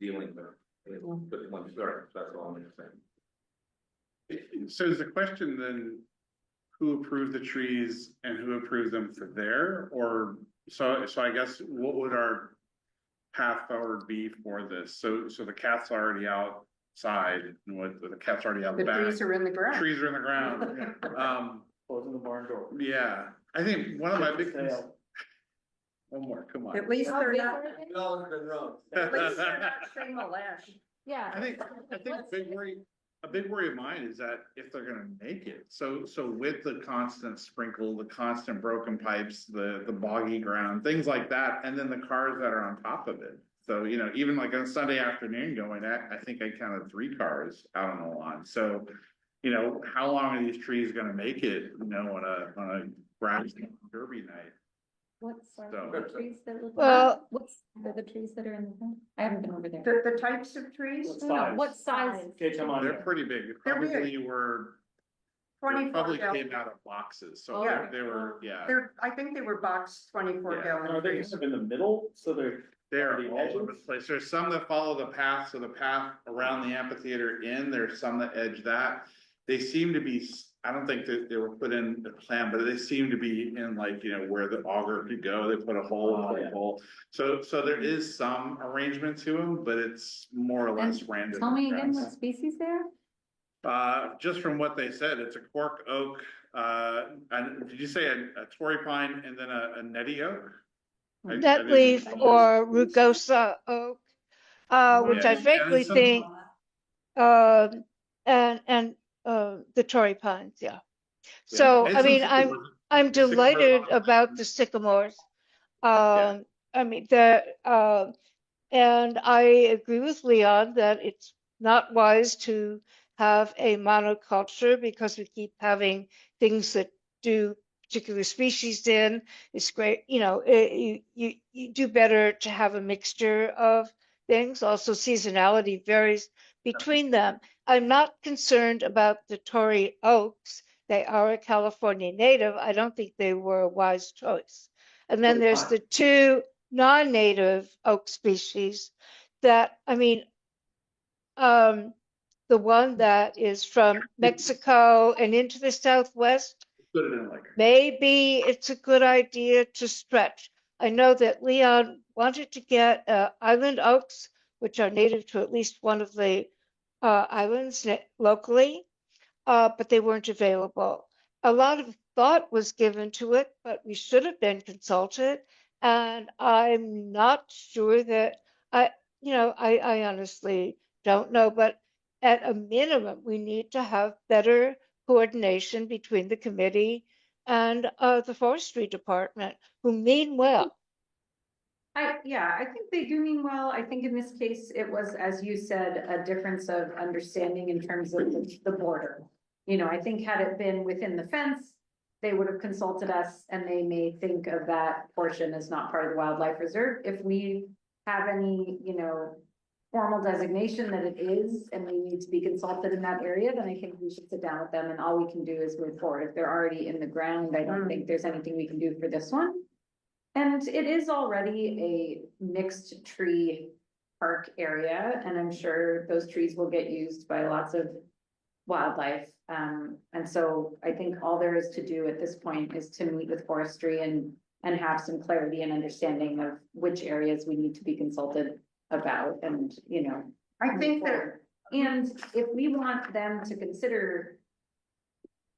Speaker 3: dealing with one start. That's all I'm going to say.
Speaker 11: So is the question then, who approved the trees and who approved them for there? Or so I guess what would our path forward be for this? So the cat's already outside, and what the cat's already out
Speaker 1: The
Speaker 11: back.
Speaker 1: trees are in the ground.
Speaker 11: Trees are in the ground.
Speaker 15: Closing the barn door.
Speaker 11: Yeah, I think one of my big. One more, come on.
Speaker 1: At least they're not,
Speaker 15: No, it's been wrong.
Speaker 1: at least they're not single ash.
Speaker 5: Yeah.
Speaker 11: I think a big worry of mine is that if they're gonna make it, so with the constant sprinkle, the constant broken pipes, the boggy ground, things like that, and then the cars that are on top of it. So, you know, even like on Sunday afternoon going, I think I counted 3 cars out on the lawn. So, you know, how long are these trees gonna make it, you know, on a grass derby night?
Speaker 5: What's
Speaker 11: So-
Speaker 5: the trees that look?
Speaker 2: Well-
Speaker 5: What's the trees that are in the front? I haven't been over there.
Speaker 1: The types of trees,
Speaker 15: What
Speaker 5: No, no,
Speaker 15: size?
Speaker 5: what size?
Speaker 15: Okay, come on.
Speaker 11: They're pretty big.
Speaker 1: They're big.
Speaker 11: Probably were, they
Speaker 1: 24
Speaker 11: probably
Speaker 1: gallon.
Speaker 11: came out of boxes. So
Speaker 1: Yeah.
Speaker 11: they were, yeah.
Speaker 1: I think they were boxed 24
Speaker 11: Yeah.
Speaker 1: gallon.
Speaker 15: Are they
Speaker 1: trees.
Speaker 15: kind of in the middle? So they're.
Speaker 11: They're
Speaker 15: the
Speaker 11: all over the
Speaker 15: edges?
Speaker 11: place. There's some that follow the path, so the path around the amphitheater in, there's some that edge that. They seem to be, I don't think that they were put in the plan, but they seem to be in like, you know, where the auger could go. They put a hole, put a hole. So there is some arrangement to them, but it's more or less random.
Speaker 5: Tell me again what species they are?
Speaker 11: Just from what they said, it's a cork oak, and did you say a Torrey pine and then a netty oak?
Speaker 2: Net leaf or rugosa oak, which I
Speaker 11: Yeah,
Speaker 2: frankly
Speaker 11: there's some-
Speaker 2: think, and the Torrey pines, yeah. So,
Speaker 11: And
Speaker 2: I
Speaker 11: some
Speaker 2: mean,
Speaker 11: sycamores.
Speaker 2: I'm
Speaker 11: Sycamores
Speaker 2: delighted
Speaker 11: on-
Speaker 2: about the sycamores.
Speaker 11: Yeah.
Speaker 2: I mean, and I agree with Leon that it's not wise to have a monoculture because we keep having things that do particular species in. It's great, you know, you do better to have a mixture of things. Also, seasonality varies between them. I'm not concerned about the Torrey oaks. They are a California native. I don't think they were a wise choice. And then there's the 2 non-native oak species that, I mean, the one that is from Mexico and into the Southwest,
Speaker 11: Put it in like.
Speaker 2: maybe it's a good idea to stretch. I know that Leon wanted to get island oaks, which are native to at least one of the islands locally, but they weren't available. A lot of thought was given to it, but we should have been consulted. And I'm not sure that I honestly don't know, but at a minimum, we need to have better coordination between the committee and the forestry department, who mean well.
Speaker 12: I think they do mean well. I think in this case, it was, as you said, a difference of understanding in terms of the border. You know, I think had it been within the fence, they would have consulted us and they may think of that portion as not part of the wildlife reserve. If we have any, you know, formal designation that it is, and we need to be consulted in that area, then I think we should sit down with them and all we can do is move forward. If they're already in the ground, I don't think there's anything we can do for this one. And it is already a mixed tree park area, and I'm sure those trees will get used by lots of wildlife. And so I think all there is to do at this point is to meet with forestry and have some clarity and understanding of which areas we need to be consulted about, and, you know.
Speaker 1: I think that,
Speaker 12: And if we want them to consider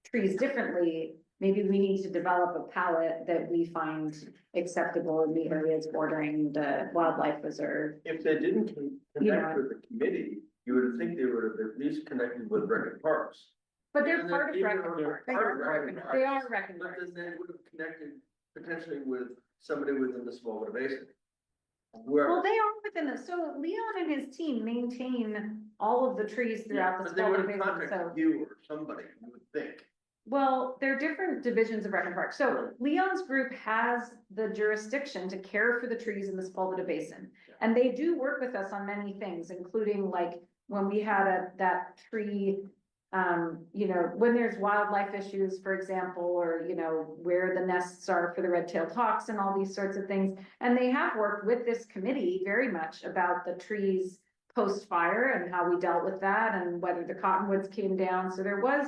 Speaker 12: trees differently, maybe we need to develop a palette that we find acceptable in the areas bordering the wildlife reserve.
Speaker 16: If they didn't
Speaker 12: You know.
Speaker 16: connect with the committee, you would think they would have at least connected with Rec and Parks.
Speaker 12: But they're
Speaker 16: And
Speaker 12: part of
Speaker 16: then
Speaker 12: Rec
Speaker 16: even
Speaker 12: and
Speaker 16: though
Speaker 12: Park.
Speaker 16: they're part of Rec and
Speaker 12: They
Speaker 16: Parks,
Speaker 12: are Rec and
Speaker 16: But
Speaker 12: Park.
Speaker 16: then they would have connected potentially with somebody within the Sepulveda Basin. Whoever.
Speaker 12: Well, they are within the, so Leon and his team maintain all of the trees throughout the
Speaker 16: But they would
Speaker 12: Sepulveda
Speaker 16: have
Speaker 12: Basin, so.
Speaker 16: contacted you or somebody, you would think.
Speaker 12: Well, they're different divisions of Rec and Park. So Leon's group has the jurisdiction to care for the trees in the Sepulveda Basin. And they do work with us on many things, including like when we had that tree, you know, when there's wildlife issues, for example, or, you know, where the nests are for the red-tailed hawks and all these sorts of things. And they have worked with this committee very much about the trees post-fire and how we dealt with that and whether the cottonwoods came down. So there was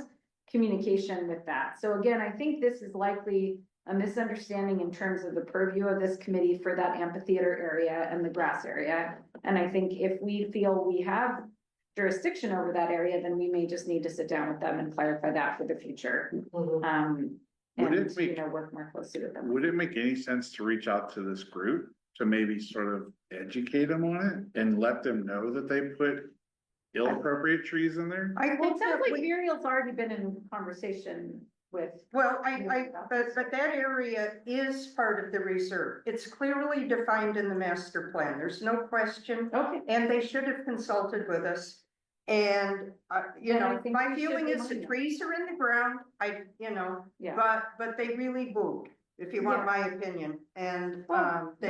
Speaker 12: communication with that. So again, I think this is likely a misunderstanding in terms of the purview of this committee for that amphitheater area and the grass area. And I think if we feel we have jurisdiction over that area, then we may just need to sit down with them and clarify that for the future.
Speaker 11: Would
Speaker 12: And,
Speaker 11: it make-
Speaker 12: you know, work more closely with them.
Speaker 11: Would it make any sense to reach out to this group to maybe sort of educate them on it and let them know that they put ill-appropriate trees in there?
Speaker 1: I
Speaker 12: Well,
Speaker 1: think
Speaker 12: it sounds
Speaker 1: that
Speaker 12: like
Speaker 1: we,
Speaker 12: Muriel's already been in conversation with.
Speaker 1: well, but that area is part of the reserve. It's clearly defined in the master plan. There's no question.
Speaker 12: Okay.
Speaker 1: And they should have consulted with us. And, you
Speaker 12: And I
Speaker 1: know,
Speaker 12: think
Speaker 1: my
Speaker 12: we should
Speaker 1: feeling is
Speaker 12: remind
Speaker 1: the
Speaker 12: them.
Speaker 1: trees are in the ground.
Speaker 12: Yeah.
Speaker 1: But they really moved, if you want my opinion. And,
Speaker 12: Well, I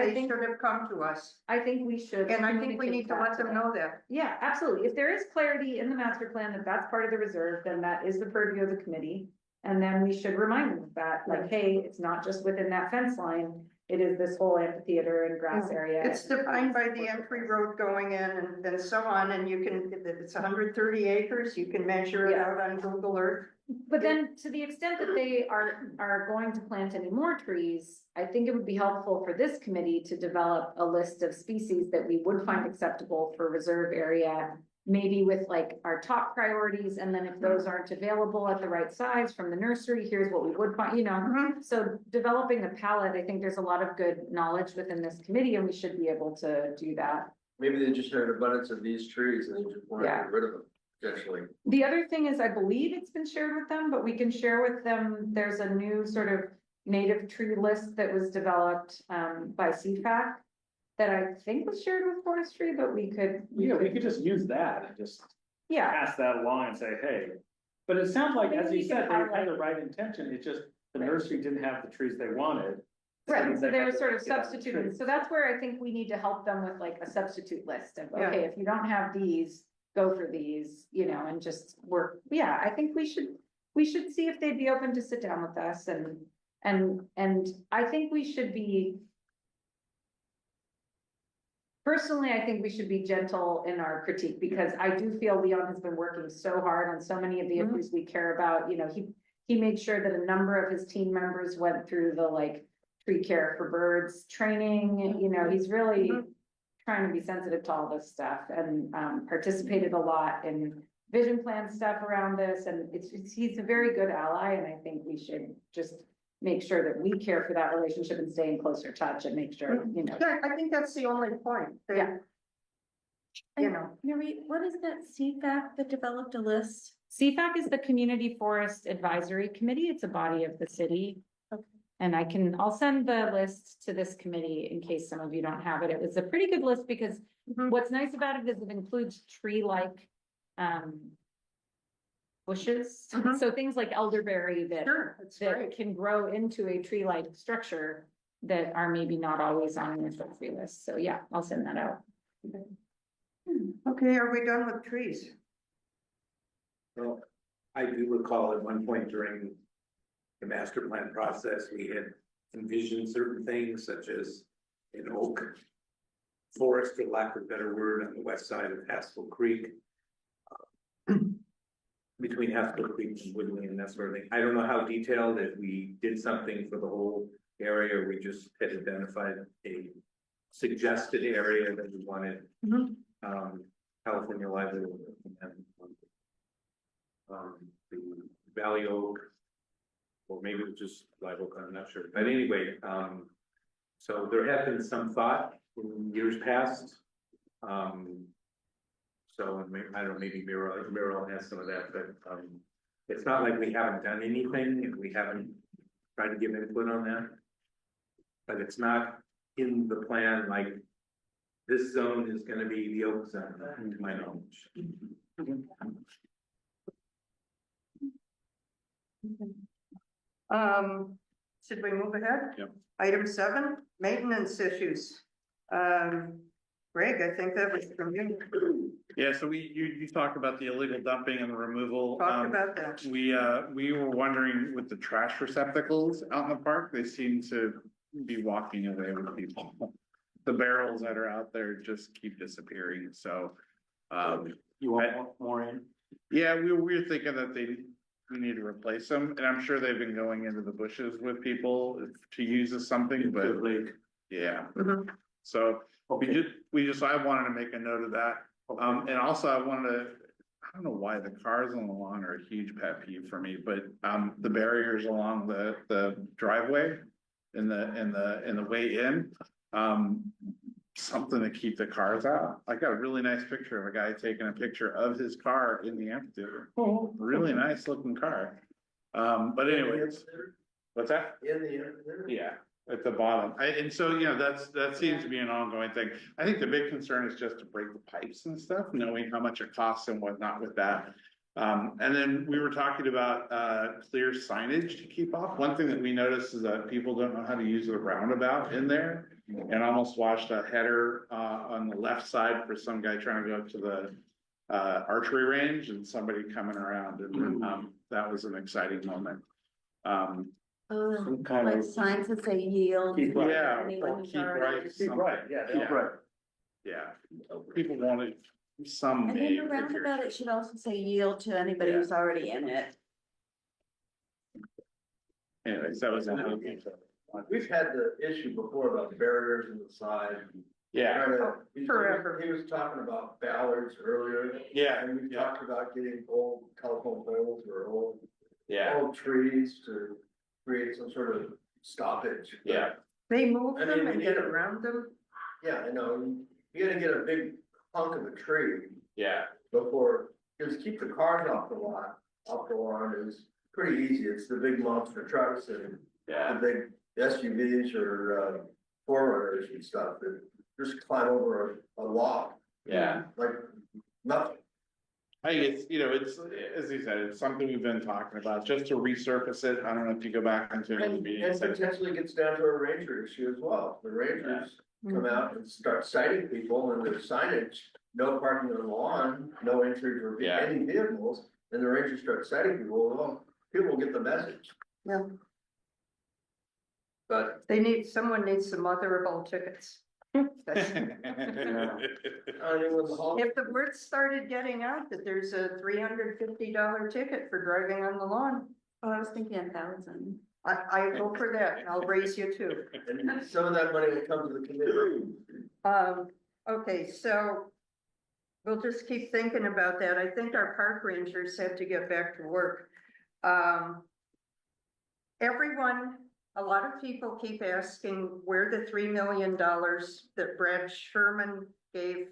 Speaker 1: they
Speaker 12: think,
Speaker 1: should have come to us.
Speaker 12: I think we should.
Speaker 1: And I think we need to let them know that.
Speaker 12: Yeah, absolutely. If there is clarity in the master plan that that's part of the reserve, then that is the purview of the committee. And then we should remind them of that, like, hey, it's not just within that fence line. It is this whole amphitheater and grass area.
Speaker 1: It's defined by the entry road going in and so on, and you can, it's 130 acres, you can measure it
Speaker 12: Yeah.
Speaker 1: out on Google Earth.
Speaker 12: But then to the extent that they are going to plant any more trees, I think it would be helpful for this committee to develop a list of species that we would find acceptable for reserve area. Maybe with like our top priorities, and then if those aren't available at the right size from the nursery, here's what we would find, you know. So developing a palette, I think there's a lot of good knowledge within this committee, and we should be able to do that.
Speaker 16: Maybe they just had an abundance of these trees and they just wanted to
Speaker 12: Yeah.
Speaker 16: get rid of them, potentially.
Speaker 12: The other thing is, I believe it's been shared with them, but we can share with them, there's a new sort of native tree list that was developed by CFAC that I think was shared with forestry, but we could.
Speaker 15: Yeah, we could just use that and just
Speaker 12: Yeah,
Speaker 15: pass that along and say, hey. But it sounds like,
Speaker 12: Maybe
Speaker 15: as
Speaker 12: we
Speaker 15: you
Speaker 12: can
Speaker 15: said, they
Speaker 12: highlight-
Speaker 15: had the right intention, it's just the nursery didn't have the trees they wanted.
Speaker 12: right, so
Speaker 15: they
Speaker 12: they
Speaker 15: had
Speaker 12: were
Speaker 15: to
Speaker 12: sort of
Speaker 15: get out the
Speaker 12: substituting,
Speaker 15: trees.
Speaker 12: so that's where I think we need to help them with like a substitute list of,
Speaker 1: Yeah.
Speaker 12: okay, if you don't have these, go for these, you know, and just work, yeah, I think we should see if they'd be open to sit down with us and I think we should be. Personally, I think we should be gentle in our critique, because I do feel Leon has been working so hard on so many of the
Speaker 1: Mhm.
Speaker 12: issues we care about, you know, he made sure that a number of his team members went through the like tree care for birds training, you know, he's really trying to be sensitive to all this stuff and participated a lot in vision plan stuff around this, and he's a very good ally, and I think we should just make sure that we care for that relationship and stay in closer touch and make sure, you know.
Speaker 1: Yeah, I think that's the only point.
Speaker 12: Yeah.
Speaker 1: You know,
Speaker 9: Marie, what is that CFAC that developed a list?
Speaker 12: CFAC is the Community Forest Advisory Committee. It's a body of the city.
Speaker 9: Okay.
Speaker 12: And I'll send the list to this committee in case some of you don't have it. It was a pretty good list because what's nice about it is it includes tree-like bushes. So things like elderberry that
Speaker 1: that's great.
Speaker 12: can grow into a tree-like structure that are maybe not always on the initial tree list. So yeah, I'll send that out.
Speaker 1: Okay, are we done with trees?
Speaker 3: Well, I do recall at one point during the master plan process, we had envisioned certain things such as an oak forest, for lack of a better word, on the west side of Haskell Creek. Between Haskell Creek and Woodley and that sort of thing. I don't know how detailed, if we did something for the whole area, or we just had identified a suggested area that we wanted. California Library and the Valley Oak or maybe it was just live oak, I'm not sure, but anyway, so there had been some thought in years past. So I don't know, maybe Miro has some of that, but, it's not like we haven't done anything and we haven't tried to give input on that. But it's not in the plan, like this zone is gonna be the oak zone, to my knowledge.
Speaker 1: Should we move ahead?
Speaker 3: Yep.
Speaker 1: Item 7, maintenance issues. Greg, I think that was from you.
Speaker 11: Yeah, so you talked about the illegal dumping and the removal.
Speaker 1: Talk about that.
Speaker 11: We were wondering with the trash receptacles out in the park, they seem to be walking away with people. The barrels that are out there just keep disappearing, so.
Speaker 3: You want more in?
Speaker 11: Yeah, we were thinking that we need to replace them, and I'm sure they've been going into the bushes with people to use as something, but yeah. So I wanted to make a note of that. And also I don't know why the cars on the lawn are a huge pet peeve for me, but the barriers along the driveway and the way in, something to keep the cars out. I got a really nice picture of a guy taking a picture of his car in the amphitheater. Really nice looking car. But anyways, what's that?
Speaker 16: In the amphitheater?
Speaker 11: Yeah, at the bottom. And so, that seems to be an ongoing thing. I think the big concern is just to break the pipes and stuff, knowing how much it costs and whatnot with that. And then we were talking about clear signage to keep off. One thing that we noticed is that people don't know how to use the roundabout in there, and almost watched a header on the left side for some guy trying to go to the archery range and somebody coming around, and that was an exciting moment.
Speaker 6: Like signs that say yield.
Speaker 11: Keep right. Yeah,
Speaker 6: anyone
Speaker 11: or
Speaker 6: who's
Speaker 11: keep
Speaker 6: already-
Speaker 11: right.
Speaker 16: Keep right, yeah. Right.
Speaker 11: Yeah, people wanted some.
Speaker 6: And then the roundabout, it should also say yield to anybody who's already in it.
Speaker 11: Anyways, that was.
Speaker 16: We've had the issue before about the barriers and the side.
Speaker 11: Yeah.
Speaker 1: Forever.
Speaker 16: He was talking about ballards earlier.
Speaker 11: Yeah.
Speaker 16: And we talked about getting old telephone poles or old trees to create some sort of stoppage.
Speaker 11: Yeah.
Speaker 1: They move
Speaker 16: I mean,
Speaker 1: them
Speaker 16: we
Speaker 1: and
Speaker 16: need
Speaker 1: get
Speaker 16: a-
Speaker 1: around them.
Speaker 16: Yeah, I know, you gotta get a big hunk of a tree
Speaker 11: Yeah.
Speaker 16: before, because keep the cars off the lawn is pretty easy, it's the big monster trucks and the big SUVs or forerunners and stuff that just climb over a log.
Speaker 11: Yeah.
Speaker 16: Like, nothing.
Speaker 11: I think it's, as you said, it's something we've been talking about, just to resurface it. I don't know if you go back into the
Speaker 16: And
Speaker 11: meeting.
Speaker 16: potentially gets down to a ranger issue as well, the rangers come out and start citing people and there's signage, no parking on the lawn, no entry for any vehicles, and the rangers start citing people, well, people will get the message.
Speaker 1: Yeah.
Speaker 16: But
Speaker 1: Someone needs some motherable tickets. If the word started getting out that there's a $350 ticket for driving on the lawn.
Speaker 6: Oh, I was thinking 1,000.
Speaker 1: I go for that, and I'll raise you too.
Speaker 16: And some of that money will come to the committee.
Speaker 1: Okay, so we'll just keep thinking about that. I think our park rangers have to get back to work. A lot of people keep asking where the $3 million that Brad Sherman gave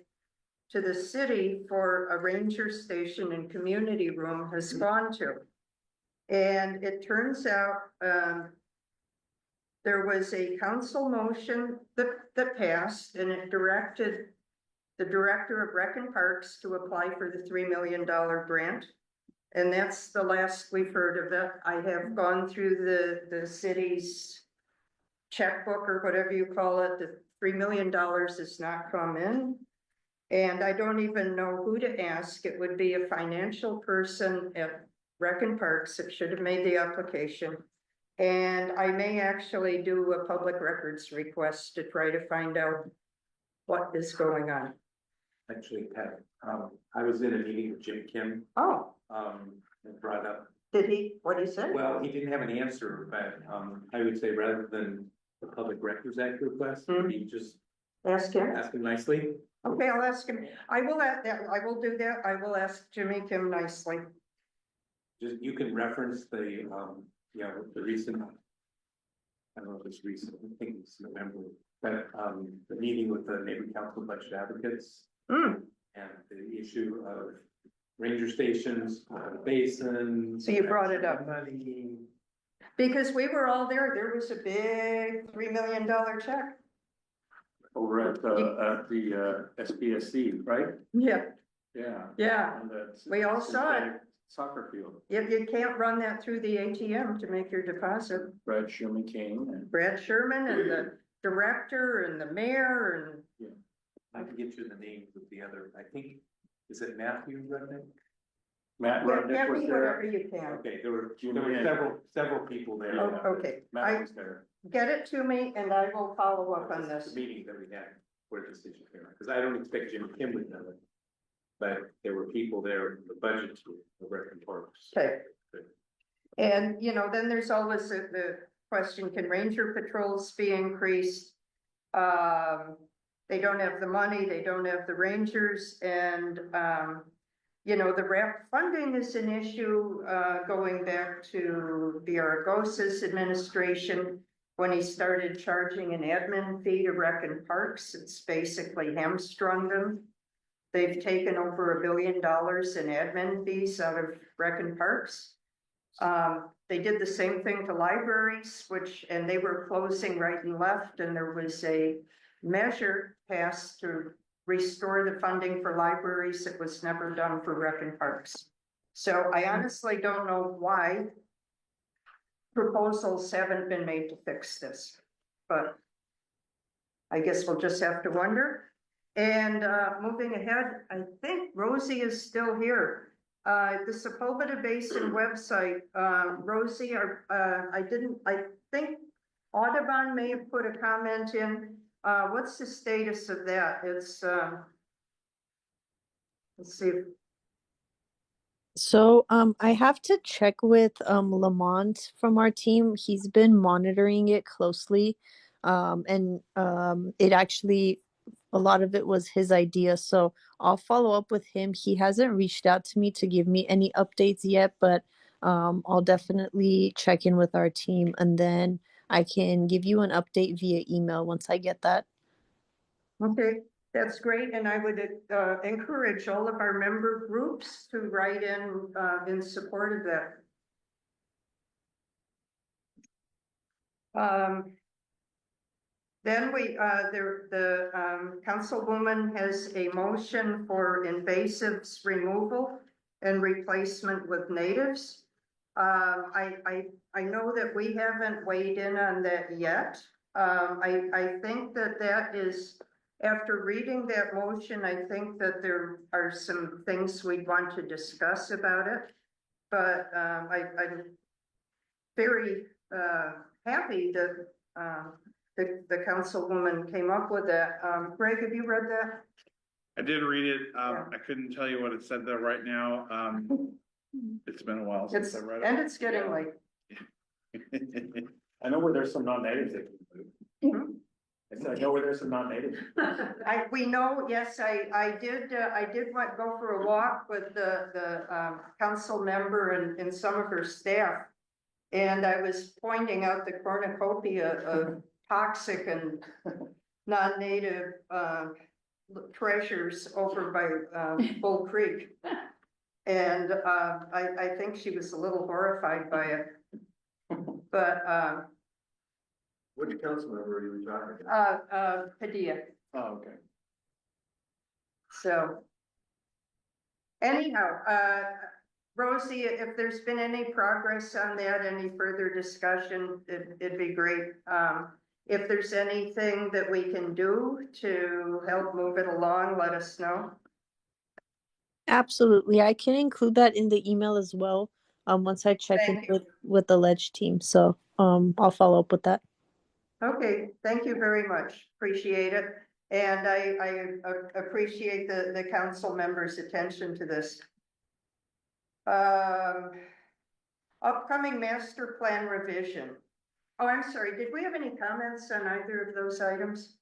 Speaker 1: to the city for a ranger station and community room has gone to. And it turns out there was a council motion that passed, and it directed the director of Rec and Parks to apply for the $3 million grant. And that's the last we've heard of it. I have gone through the city's checkbook or whatever you call it. The $3 million has not come in. And I don't even know who to ask. It would be a financial person at Rec and Parks that should have made the application. And I may actually do a public records request to try to find out what is going on.
Speaker 3: Actually, Pat, I was in a meeting with Jim Kim.
Speaker 1: Oh.
Speaker 3: And brought up.
Speaker 1: What did he say?
Speaker 3: Well, he didn't have an answer, but I would say rather than the Public Records Act request, he just
Speaker 1: ask him
Speaker 3: nicely.
Speaker 1: Okay, I'll ask him. I will do that. I will ask Jimmy Kim nicely.
Speaker 3: Just, you can reference the yeah, with the recent. I don't know if it's recent, I think it's November, but, the meeting with the neighborhood council budget advocates.
Speaker 1: Mm,
Speaker 3: And the issue of ranger stations, basin.
Speaker 1: So you brought it up.
Speaker 3: Money.
Speaker 1: because we were all there was a big $3 million check.
Speaker 15: Over at the SPSC, right?
Speaker 1: Yeah,
Speaker 15: Yeah.
Speaker 1: yeah,
Speaker 15: On the
Speaker 1: we all saw it.
Speaker 15: Soccer field.
Speaker 1: You can't run that through the ATM to make your deposit.
Speaker 15: Brad Sherman King and.
Speaker 1: Brad Sherman and the director and the mayor and.
Speaker 3: I can get you the names of the other, I think, is it Matthew Rudnick?
Speaker 15: Matt
Speaker 1: Yeah,
Speaker 15: Rudnick was
Speaker 1: whatever
Speaker 15: there.
Speaker 1: you can.
Speaker 3: Okay, there were
Speaker 15: Yeah.
Speaker 3: several people there.
Speaker 1: Oh, okay,
Speaker 15: Matt was there.
Speaker 1: get it to me and I will follow up on
Speaker 3: The
Speaker 1: this.
Speaker 3: meeting that we had where the decision came out, because I don't expect Jim Kim would know it. But there were people there, the budget, the record parks.
Speaker 1: Okay. And, then there's always the question, can ranger patrols be increased? They don't have the money, they don't have the rangers, and, the RAP funding is an issue, going back to Villaraigosa's administration. When he started charging an admin fee to rec and parks, it's basically hamstrung them. They've taken over $1 billion in admin fees out of rec and parks. They did the same thing to libraries, and they were closing right and left, and there was a measure passed to restore the funding for libraries. It was never done for rec and parks. So I honestly don't know why proposals haven't been made to fix this, but I guess we'll just have to wonder. And moving ahead, I think Rosie is still here. The Sepulveda Basin website, Rosie, I think Audubon may have put a comment in. What's the status of that? It's, let's see.
Speaker 9: So I have to check with Lamont from our team. He's been monitoring it closely. And it actually, a lot of it was his idea. So I'll follow up with him. He hasn't reached out to me to give me any updates yet, but I'll definitely check in with our team and then I can give you an update via email once I get that.
Speaker 1: Okay, that's great, and I would encourage all of our member groups to write in support of that. Then the councilwoman has a motion for invasives removal and replacement with natives. I know that we haven't weighed in on that yet. I think that is, after reading that motion, I think that there are some things we'd want to discuss about it. But I'm very happy that the councilwoman came up with that. Greg, have you read that?
Speaker 11: I did read it. I couldn't tell you what it said there right now. It's been a while since I read it.
Speaker 1: And it's getting late.
Speaker 15: I know where there's some non-natives that can move. I said, I know where there's some non-natives.
Speaker 1: We know, yes, I did go for a walk with the council member and some of her staff. And I was pointing out the cornucopia of toxic and non-native treasures over by Bull Creek. And I think she was a little horrified by it. But
Speaker 16: which council member are you talking about?
Speaker 1: Padilla.
Speaker 15: Oh, okay.
Speaker 1: So anyhow, Rosie, if there's been any progress on that, any further discussion, it'd be great. If there's anything that we can do to help move it along, let us know.
Speaker 9: Absolutely. I can include that in the email as well. Once I check in with the ledge team. So I'll follow up with that.
Speaker 1: Okay, thank you very much. Appreciate it. And I appreciate the council members' attention to this. Upcoming master plan revision. Oh, I'm sorry. Did we have any comments on either of those items?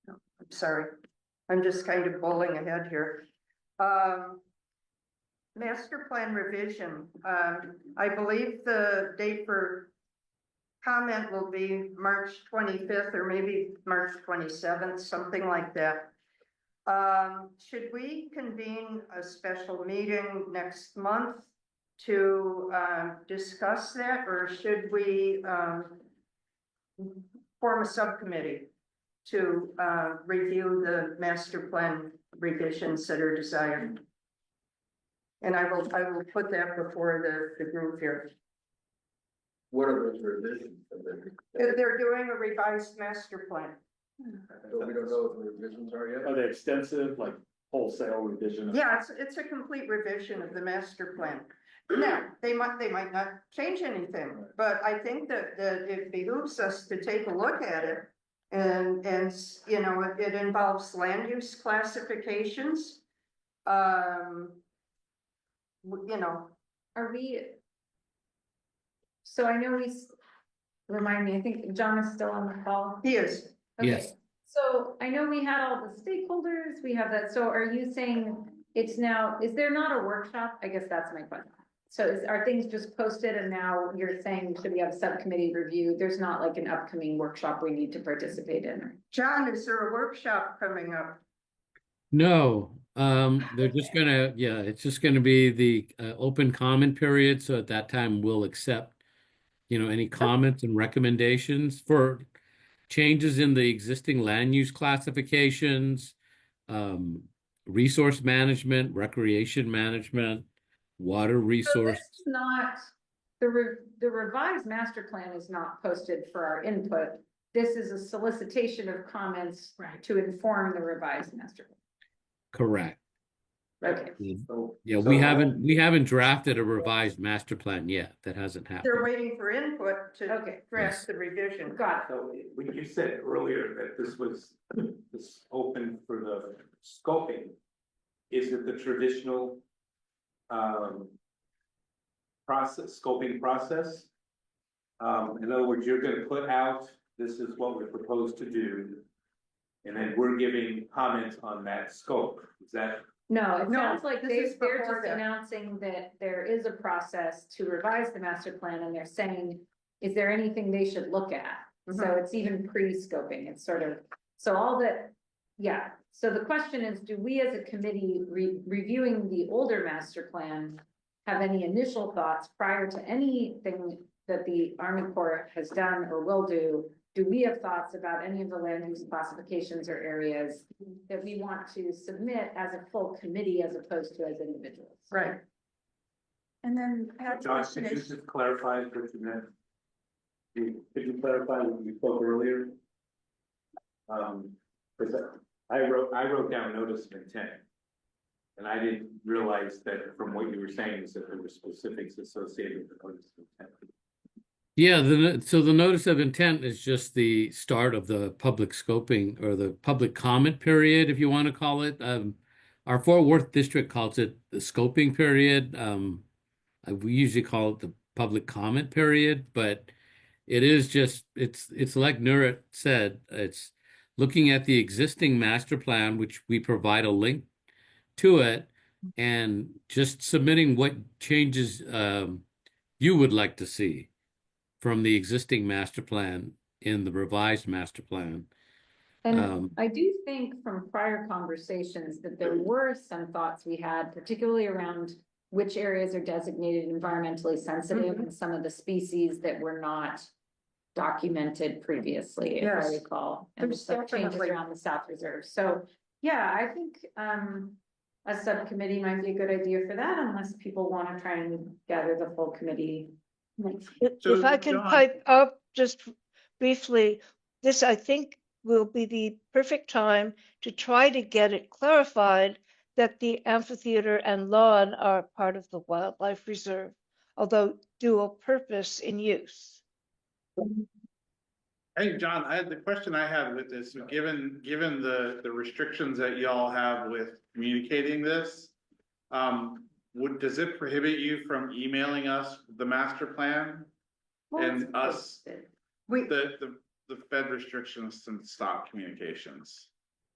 Speaker 1: No, I'm sorry. I'm just kind of bowling ahead here. master plan revision, I believe the date for comment will be March 25th or maybe March 27th, something like that. Should we convene a special meeting next month to discuss that, or should we form a subcommittee to review the master plan revisions that are desired? And I will put that before the group here.
Speaker 16: What are those revisions?
Speaker 1: They're doing a revised master plan.
Speaker 16: So we don't know what the revisions are yet?
Speaker 15: Are they extensive, like wholesale revision?
Speaker 1: Yeah, it's a complete revision of the master plan. Now, they might not change anything, but I think that it behooves us to take a look at it. And you know, it involves land use classifications. You know,
Speaker 12: Are we? So I know remind me, I think John is still on the call.
Speaker 1: he is.
Speaker 12: Okay.
Speaker 10: Yes.
Speaker 12: So I know we had all the stakeholders, we have that, so are you saying it's now, is there not a workshop? I guess that's my question. So are things just posted and now you're saying, should we have subcommittee review? There's not like an upcoming workshop we need to participate in?
Speaker 1: John, is there a workshop coming up?
Speaker 10: No, they're just gonna, yeah, it's just gonna be the open comment period. So at that time, we'll accept, any comments and recommendations for changes in the existing land use classifications, resource management, recreation management, water
Speaker 12: So
Speaker 10: resource.
Speaker 12: this is not, the revised master plan is not posted for our input. This is a solicitation of comments to inform the revised master plan.
Speaker 10: Correct.
Speaker 12: Okay.
Speaker 10: Yeah, we haven't drafted a revised master plan yet. That hasn't happened.
Speaker 1: They're waiting for input to draft
Speaker 10: Yes.
Speaker 1: the revision.
Speaker 12: Got it.
Speaker 3: So when you said earlier that this was open for the scoping, is it the traditional scoping process? In other words, you're gonna put out, this is what we propose to do, and then we're giving comments on that scope. Is that?
Speaker 12: No, it
Speaker 1: No,
Speaker 12: sounds like
Speaker 1: this
Speaker 12: they're
Speaker 1: is before
Speaker 12: just
Speaker 1: that.
Speaker 12: announcing that there is a process to revise the master plan and they're saying, is there anything they should look at? So it's even pre-scoping, it's sort of, so all that, yeah. So the question is, do we as a committee reviewing the older master plan have any initial thoughts prior to anything that the Army Corps has done or will do? Do we have thoughts about any of the land use classifications or areas that we want to submit as a full committee as opposed to as individuals?
Speaker 1: Right. And then
Speaker 3: Josh, could you just clarify what you meant? Could you clarify what you spoke earlier? Because I wrote down notice of intent. And I didn't realize that from what you were saying is that there were specifics associated with the notice of intent.
Speaker 10: Yeah, so the notice of intent is just the start of the public scoping or the public comment period, if you want to call it. Our Fort Worth district calls it the scoping period. We usually call it the public comment period, but it is just, it's like Nurit said, it's looking at the existing master plan, which we provide a link to it, and just submitting what changes you would like to see from the existing master plan in the revised master plan.
Speaker 12: And I do think from prior conversations that there were some thoughts we had, particularly around which areas are designated environmentally sensitive and some of the species that were not documented previously, if I recall. And
Speaker 1: There's
Speaker 12: some changes
Speaker 1: definitely-
Speaker 12: around the South Reserve. So yeah, I think a subcommittee might be a good idea for that unless people want to try and gather the full committee.
Speaker 2: If I can pipe up just briefly, this I think will be the perfect time to try to get it clarified that the amphitheater and lawn are part of the wildlife reserve, although dual purpose in use.
Speaker 11: Hey, John, the question I had with this, given the restrictions that y'all have with communicating this, does it prohibit you from emailing us the master plan? And us, the Fed restrictions to stop communications?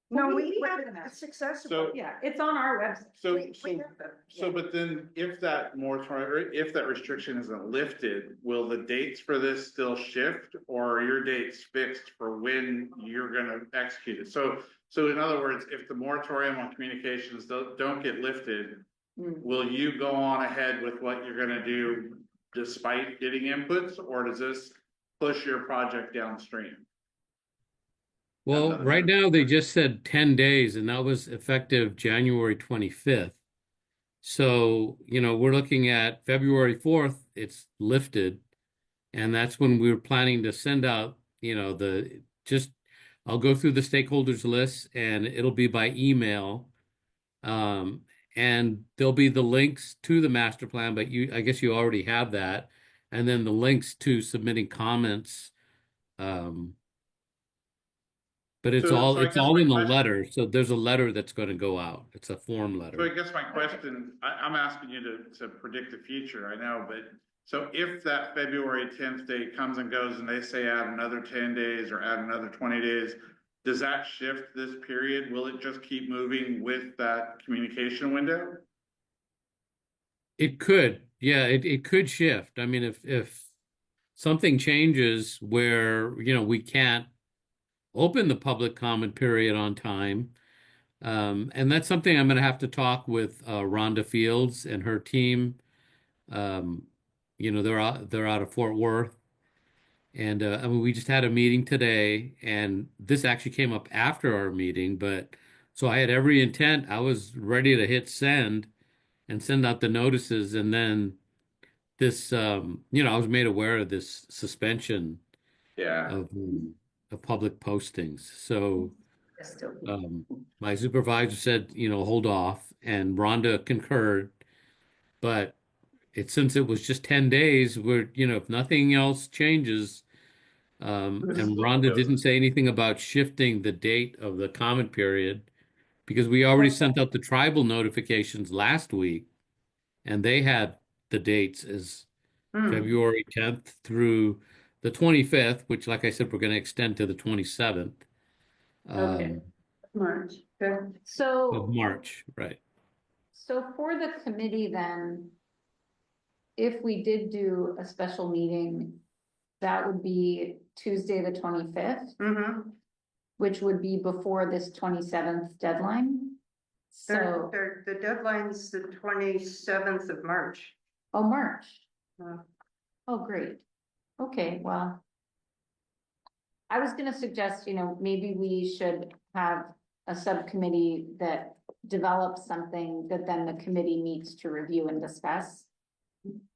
Speaker 1: No,
Speaker 12: Well,
Speaker 1: we
Speaker 12: have
Speaker 1: have
Speaker 12: them.
Speaker 1: it's accessible.
Speaker 11: So,
Speaker 12: Yeah, it's on our website.
Speaker 11: so,
Speaker 1: We
Speaker 11: so,
Speaker 1: have them.
Speaker 11: so, but then if that moratorium, or if that restriction isn't lifted, will the dates for this still shift? Or are your dates fixed for when you're gonna execute it? So in other words, if the moratorium on communications don't get lifted, will you go on ahead with what you're gonna do despite getting inputs, or does this push your project downstream?
Speaker 10: Well, right now they just said 10 days, and that was effective January 25th. So, we're looking at February 4th, it's lifted. And that's when we were planning to send out, I'll go through the stakeholders list and it'll be by email. And there'll be the links to the master plan, but I guess you already have that. And then the links to submitting comments. But it's
Speaker 11: So I
Speaker 10: it's
Speaker 11: guess
Speaker 10: all
Speaker 11: my
Speaker 10: in the
Speaker 11: question-
Speaker 10: letter. So there's a letter that's going to go out. It's a form
Speaker 11: So I
Speaker 10: letter.
Speaker 11: guess my question, I'm asking you to predict the future, I know, but so if that February 10th date comes and goes and they say add another 10 days or add another 20 days, does that shift this period? Will it just keep moving with that communication window?
Speaker 10: It could, yeah, it could shift. I mean, if something changes where, we can't open the public comment period on time, and that's something I'm going to have to talk with Rhonda Fields and her team. They're out of Fort Worth, and I mean, we just had a meeting today, and this actually came up after our meeting, but so I had every intent. I was ready to hit send and send out the notices, and then this, I was made aware of this suspension of public postings. So my supervisor said, hold off, and Rhonda concurred. But since it was just 10 days, if nothing else changes, and Rhonda didn't say anything about shifting the date of the comment period because we already sent out the tribal notifications last week, and they had the dates as February 10th through the 25th, which, like I said, we're going to extend to the 27th.
Speaker 12: March. Good.
Speaker 10: Of
Speaker 12: So,
Speaker 10: March, right?
Speaker 12: so for the committee then, if we did do a special meeting, that would be Tuesday, the 25th, which would be before this 27th deadline. So,
Speaker 1: The deadline's the 27th of March.
Speaker 12: oh, March.
Speaker 1: Uh,
Speaker 12: Oh, great. Okay, well. I was gonna suggest, maybe we should have a subcommittee that develops something that then the committee meets to review and discuss.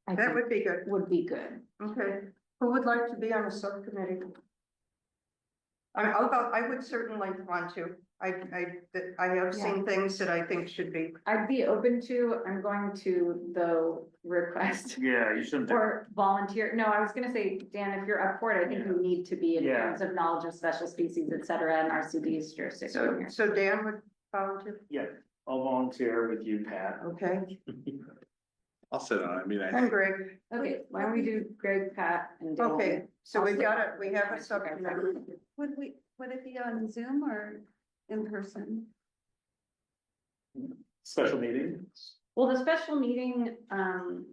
Speaker 12: I
Speaker 1: That
Speaker 12: think
Speaker 1: would be good.
Speaker 12: would be good.
Speaker 1: Okay, who would like to be on a subcommittee? I would certainly want to. I have seen things that I think should be.
Speaker 12: I'd be open to, I'm going to though request
Speaker 15: Yeah, you shouldn't.
Speaker 12: or volunteer. No, I was gonna say, Dan, if you're up for it, I think you need to be in
Speaker 15: Yeah.
Speaker 12: terms of knowledge of special species, et cetera, and RCD's jurisdiction here.
Speaker 1: So Dan would volunteer,
Speaker 15: Yeah, I'll volunteer with you, Pat.
Speaker 1: okay,
Speaker 11: I'll sit on it. I mean,
Speaker 1: and Greg.
Speaker 12: Okay, why don't we do Greg, Pat, and Dan?
Speaker 1: Okay, so we have a subcommittee.
Speaker 5: Would it be on Zoom or in person?
Speaker 15: Special meeting.
Speaker 12: Well, the special meeting,
Speaker 5: Oh,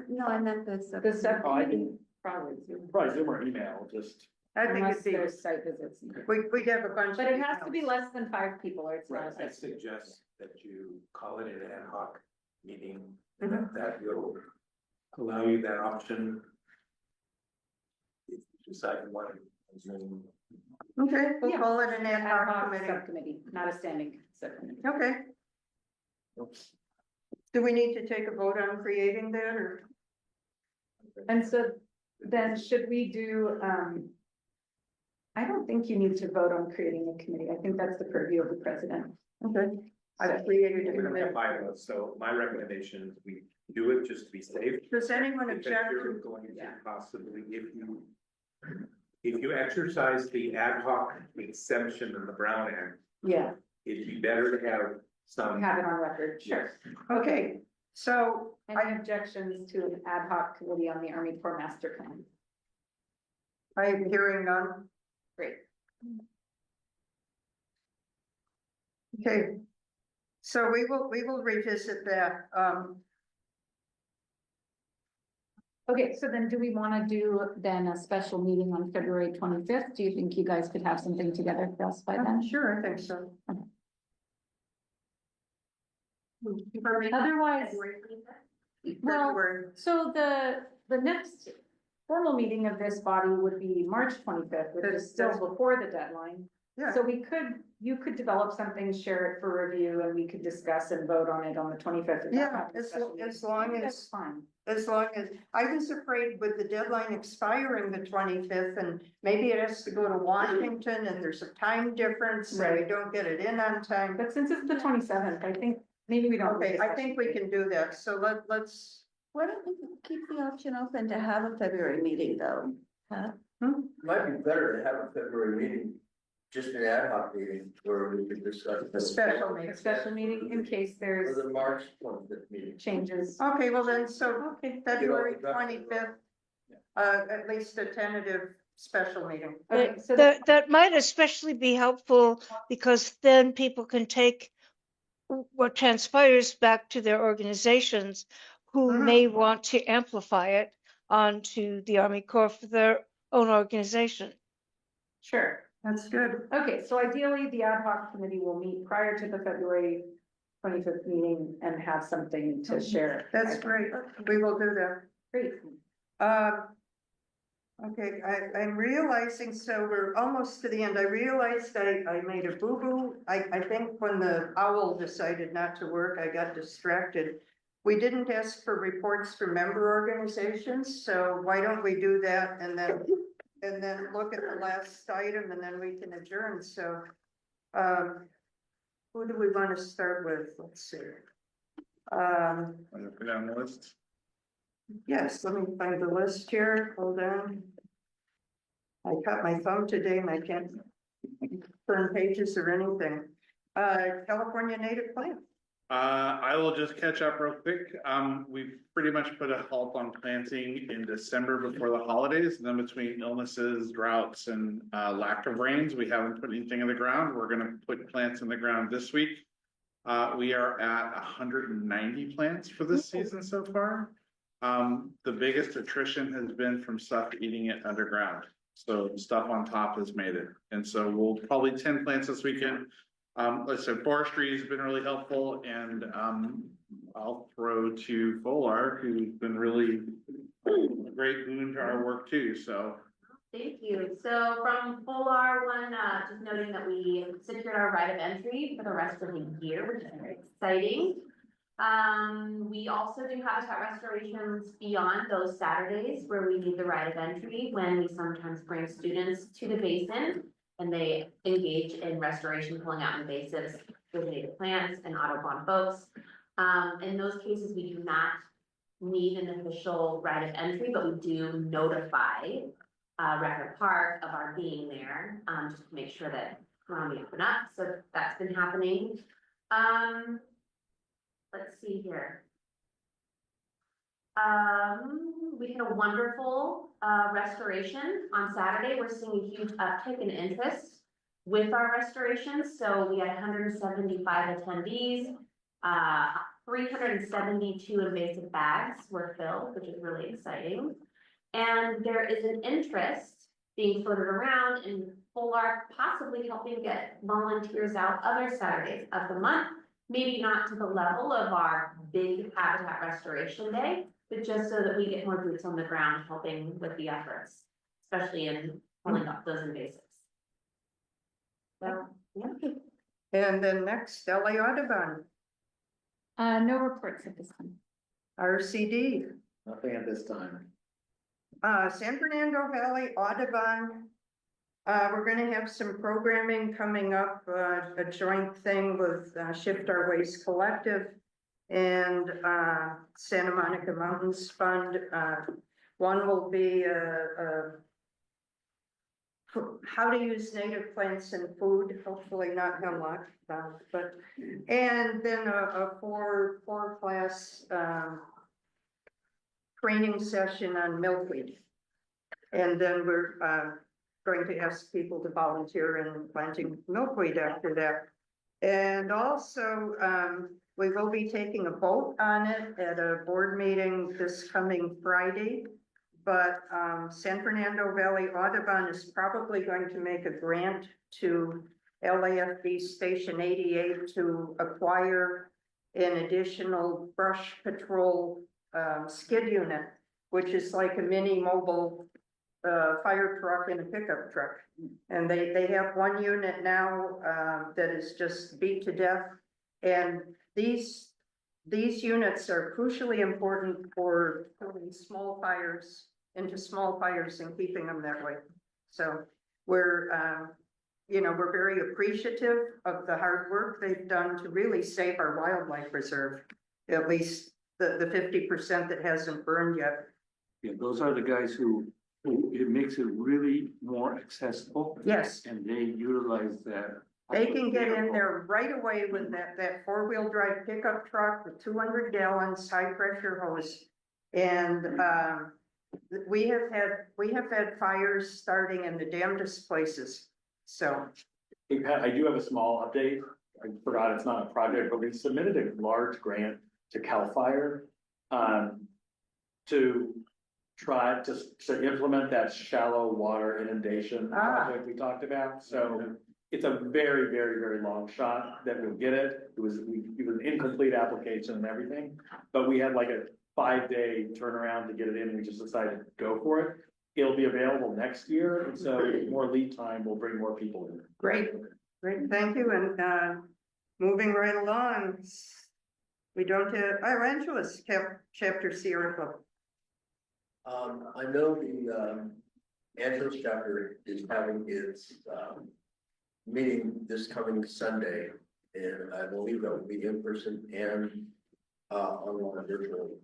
Speaker 5: no, I meant the
Speaker 12: the
Speaker 5: subcommittee.
Speaker 12: subcommittee, probably Zoom.
Speaker 15: Probably Zoom or email, just.
Speaker 1: I think
Speaker 12: Unless
Speaker 1: it'd be,
Speaker 12: there's site visits.
Speaker 1: we'd have a bunch.
Speaker 12: But
Speaker 1: of
Speaker 12: it has to be
Speaker 1: emails.
Speaker 12: less than 5 people or it's not. a
Speaker 3: I
Speaker 12: site visit.
Speaker 3: suggest that you call it an ad hoc meeting,
Speaker 1: Mhm.
Speaker 3: that will allow you that option. If you decide you want to Zoom.
Speaker 1: Okay, we'll
Speaker 12: Yeah.
Speaker 1: call it an ad
Speaker 12: Ad
Speaker 1: hoc
Speaker 12: hoc
Speaker 1: committee.
Speaker 12: subcommittee, not a standing subcommittee.
Speaker 1: Okay,
Speaker 15: Oops.
Speaker 1: do we need to take a vote on creating that or?
Speaker 12: And so then should we do, I don't think you need to vote on creating a committee. I think that's the purview of the president.
Speaker 1: Okay. I've created a
Speaker 3: We don't have
Speaker 1: committee.
Speaker 3: bylaws, so my recommendation is we do it just to be safe.
Speaker 1: Does anyone
Speaker 3: Because
Speaker 1: object
Speaker 3: you're
Speaker 1: to?
Speaker 3: going to possibly, if you exercise the ad hoc exemption in the Brown Act,
Speaker 12: Yeah,
Speaker 3: it'd be better to have some.
Speaker 12: have it on record, sure.
Speaker 1: Okay, so
Speaker 12: Any objections to an ad hoc committee on the Army Corps Master Plan?
Speaker 1: I am hearing none.
Speaker 12: Great.
Speaker 1: Okay. So we will revisit that.
Speaker 12: Okay, so then do we want to do then a special meeting on February 25th? Do you think you guys could have something together for us by then?
Speaker 1: Sure, I think so.
Speaker 12: Otherwise, well,
Speaker 1: February.
Speaker 12: so the next formal meeting of this body would be March 25th, which is still before the deadline.
Speaker 1: Yeah.
Speaker 12: So you could develop something, share it for review, and we could discuss and vote on it on the 25th.
Speaker 1: Yeah, as long as,
Speaker 12: fine.
Speaker 1: as long as, I was afraid with the deadline expiring the 25th, and maybe it has to go to Washington, and there's a time difference, so we
Speaker 12: Right.
Speaker 1: don't get it in on time.
Speaker 12: But since it's the 27th, I think maybe we don't.
Speaker 1: Okay, I think we can do that, so let's.
Speaker 6: Why don't we keep the option open to have a February meeting though?
Speaker 16: Might be better to have a February meeting, just an ad hoc meeting where we could discuss.
Speaker 1: A special meeting.
Speaker 12: A special meeting in case
Speaker 16: For
Speaker 12: there's
Speaker 16: the March 25th meeting.
Speaker 12: changes.
Speaker 1: Okay, well then, so February 25th, at least a tentative special meeting.
Speaker 12: Okay, so
Speaker 2: That might especially be helpful because then people can take what transpires back to their organizations who may want to amplify it onto the Army Corps for their own organization.
Speaker 12: Sure.
Speaker 1: That's good.
Speaker 12: Okay, so ideally, the ad hoc committee will meet prior to the February 25th meeting and have something to share.
Speaker 1: That's great. We will do that.
Speaker 12: Great.
Speaker 1: Okay, I'm realizing, so we're almost to the end. I realized I made a boo-boo. I think when the owl decided not to work, I got distracted. We didn't ask for reports from member organizations, so why don't we do that and then look at the last item and then we can adjourn. So, who do we want to start with? Let's see.
Speaker 11: Put down the list.
Speaker 1: Yes, let me find the list here. Hold on. I cut my thumb today and I can't turn pages or anything. California native plant.
Speaker 11: I will just catch up real quick. We've pretty much put a halt on planting in December before the holidays, and then between illnesses, droughts, and lack of rains, we haven't put anything in the ground. We're gonna put plants in the ground this week. We are at 190 plants for this season so far. The biggest attrition has been from stuff eating it underground. So stuff on top has made it. And so we'll probably 10 plants this weekend. Let's say forestry has been really helpful, and I'll throw to Folar, who's been really a great boon to our work too, so.
Speaker 17: Thank you. So from Folar one, just noting that we secured our right of entry for the rest of the year, which is very exciting. We also do habitat restorations beyond those Saturdays where we need the right of entry, when we sometimes bring students to the basin and they engage in restoration, pulling out invasives with native plants and Audubon boats. In those cases, we do not need an official right of entry, but we do notify Record Park of our being there, just to make sure that we're on the up and up. So that's been happening. Let's see here. We had a wonderful restoration on Saturday. We're seeing a huge uptick in interest with our restorations. So we had 175 attendees. 372 invasive bags were filled, which is really exciting. And there is an interest being floated around in Folar possibly helping get volunteers out other Saturdays of the month. Maybe not to the level of our big habitat restoration day, but just so that we get more boots on the ground helping with the efforts, especially in pulling up those invasives. So, yeah.
Speaker 1: And then next, LA Audubon.
Speaker 12: No reports at this time.
Speaker 1: RCD.
Speaker 16: Nothing at this time.
Speaker 1: San Fernando Valley Audubon. We're gonna have some programming coming up, a joint thing with Shift Our Waste Collective and Santa Monica Mountains Fund. One will be how to use native plants in food, hopefully not hemlock, but, and then a four class training session on milkweed. And then we're going to ask people to volunteer in planting milkweed after that. And also, we will be taking a vote on it at a board meeting this coming Friday. But, San Fernando Valley Audubon is probably going to make a grant to LAFD Station 88 to acquire an additional brush patrol, skid unit, which is like a mini mobile fire truck and a pickup truck. And they have one unit now, that is just beat to death. And these units are crucially important for putting small fires into small fires and keeping them that way. So we're, we're very appreciative of the hard work they've done to really save our wildlife reserve, at least the 50% that hasn't burned yet.
Speaker 15: Yeah, those are the guys who it makes it really more accessible.
Speaker 1: Yes.
Speaker 15: And they utilize that.
Speaker 1: They can get in there right away with that four-wheel drive pickup truck with 200 gallons, high pressure hose. And, we have had fires starting in the damnedest places, so.
Speaker 15: Hey, Pat, I do have a small update. I forgot it's not a project, but we submitted a large grant to CAL FIRE to try to implement that shallow water inundation project we talked about. So it's a very, very, very long shot that we'll get it. It was an incomplete application and everything, but we had like a 5-day turnaround to get it in, and we just decided to go for it. It'll be available next year, and so more lead time will bring more people in.
Speaker 1: Great, thank you, and moving right along, we don't have, Angela's chapter Sierra Club.
Speaker 16: I know the Angeles chapter is having its meeting this coming Sunday, and I believe that will be in person and online virtually.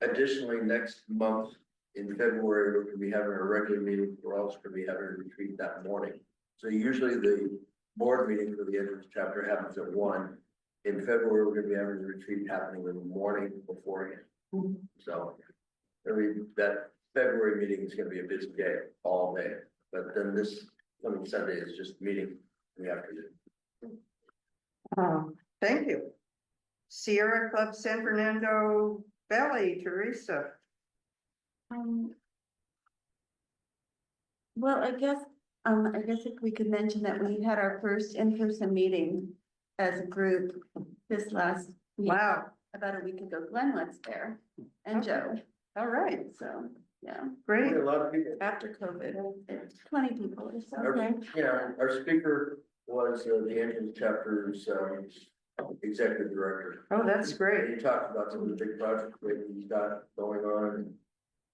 Speaker 16: Additionally, next month in February, we're going to be having a regular meeting. We're also going to be having a retreat that morning. So usually the board meeting for the Angeles chapter happens at 1. In February, we're going to be having a retreat happening in the morning beforehand. So that February meeting is going to be a busy day all day. But then this coming Sunday is just meeting in the afternoon.
Speaker 1: Thank you. Sierra Club San Fernando Valley, Teresa.
Speaker 18: Well, I guess if we could mention that we had our first in-person meeting as a group this last week.
Speaker 1: Wow.
Speaker 18: About a week ago. Glenn was there and Joe.
Speaker 1: All right.
Speaker 18: So, yeah.
Speaker 1: Great.
Speaker 16: A lot of people.
Speaker 18: After COVID, it's 20 people or so.
Speaker 16: Our speaker was the Angeles chapter's executive director.
Speaker 1: Oh, that's great.
Speaker 16: He talked about some of the big projects that he's got going on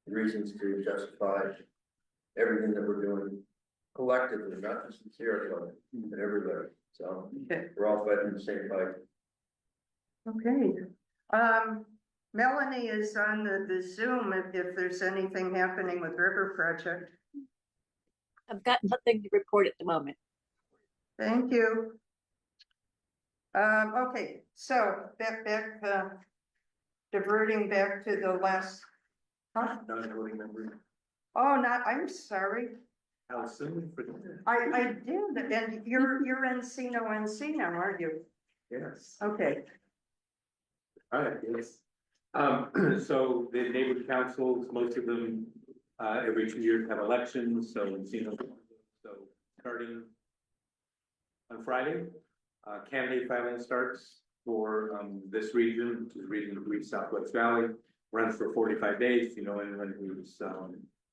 Speaker 16: and reasons to justify everything that we're doing collectively, not just in Sierra Club, but everywhere. So we're all fighting the same fight.
Speaker 1: Okay. Melanie is on the Zoom if there's anything happening with River Project.
Speaker 19: I've got nothing to report at the moment.
Speaker 1: Thank you. Okay, so back diverting back to the last.
Speaker 3: Non-voting member.
Speaker 1: Oh, I'm sorry.
Speaker 3: How soon for
Speaker 1: I did, and you're Encino, aren't you?
Speaker 3: Yes.
Speaker 1: Okay.
Speaker 3: All right, yes. So the neighborhood councils, most of them, every 2 years have elections, so Encino, so starting on Friday, candidate filing starts for this region, which is Region 3 Southwest Valley, runs for 45 days. Anyone who's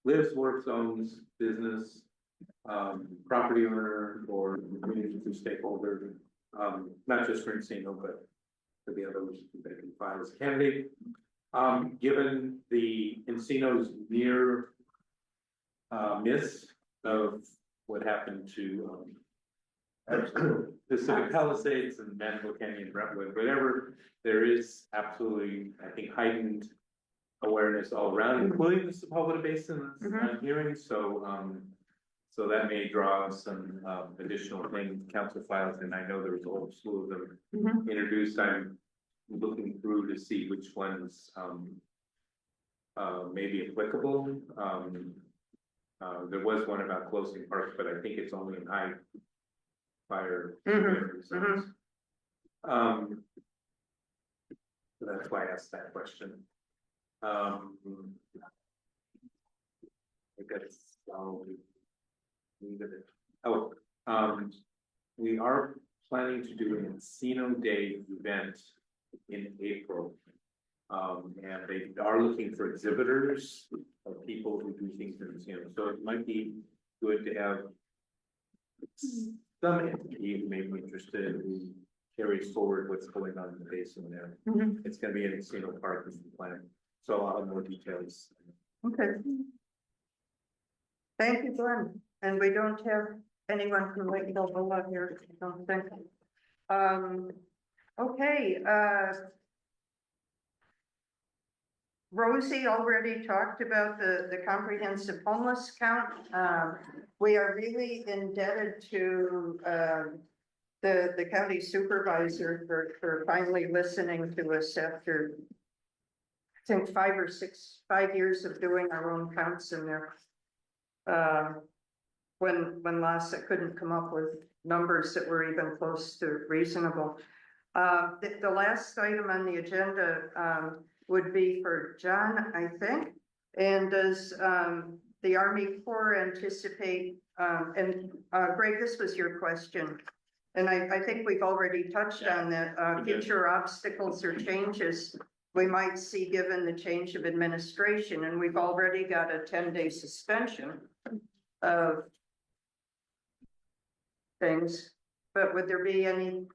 Speaker 3: lives, works, owns business, property owner, or community stakeholder, not just for Encino, but for the others that can file as a candidate. Given the Encino's near miss of what happened to Pacific Palisades and Manville Canyon, Brentwood, whatever, there is absolutely, I think, heightened awareness all around, including the Sepulveda Basin that's hearing. So that may draw some additional things, council files, and I know there was a whole slew of them introduced. I'm looking through to see which ones may be applicable. There was one about closing parks, but I think it's only in high fire.
Speaker 1: Mhm,
Speaker 3: zones. Um. So that's why I asked that question. I guess I'll leave it. Oh, we are planning to do an Encino Day event in April. And they are looking for exhibitors of people who do things in the museum. So it might be good to have some entity who may be interested, who carries forward what's going on in the basin there.
Speaker 1: Mhm.
Speaker 3: It's gonna be in Encino Park is the plan. So I'll have more details.
Speaker 1: Okay. Thank you, Glenn. And we don't have anyone from Lake Balboa here, I don't think. Okay, Rosie already talked about the comprehensive homeless count. We are really indebted to, the county supervisor for finally listening to us after, I think 5 years of doing our own counts in there. When Lassa couldn't come up with numbers that were even close to reasonable. The last item on the agenda, would be for John, I think. And does, the Army Corps anticipate, and, Greg, this was your question. And I think we've already touched on that, future obstacles or changes we might see given the change of administration. And we've already got a 10-day suspension of things, but would there be any?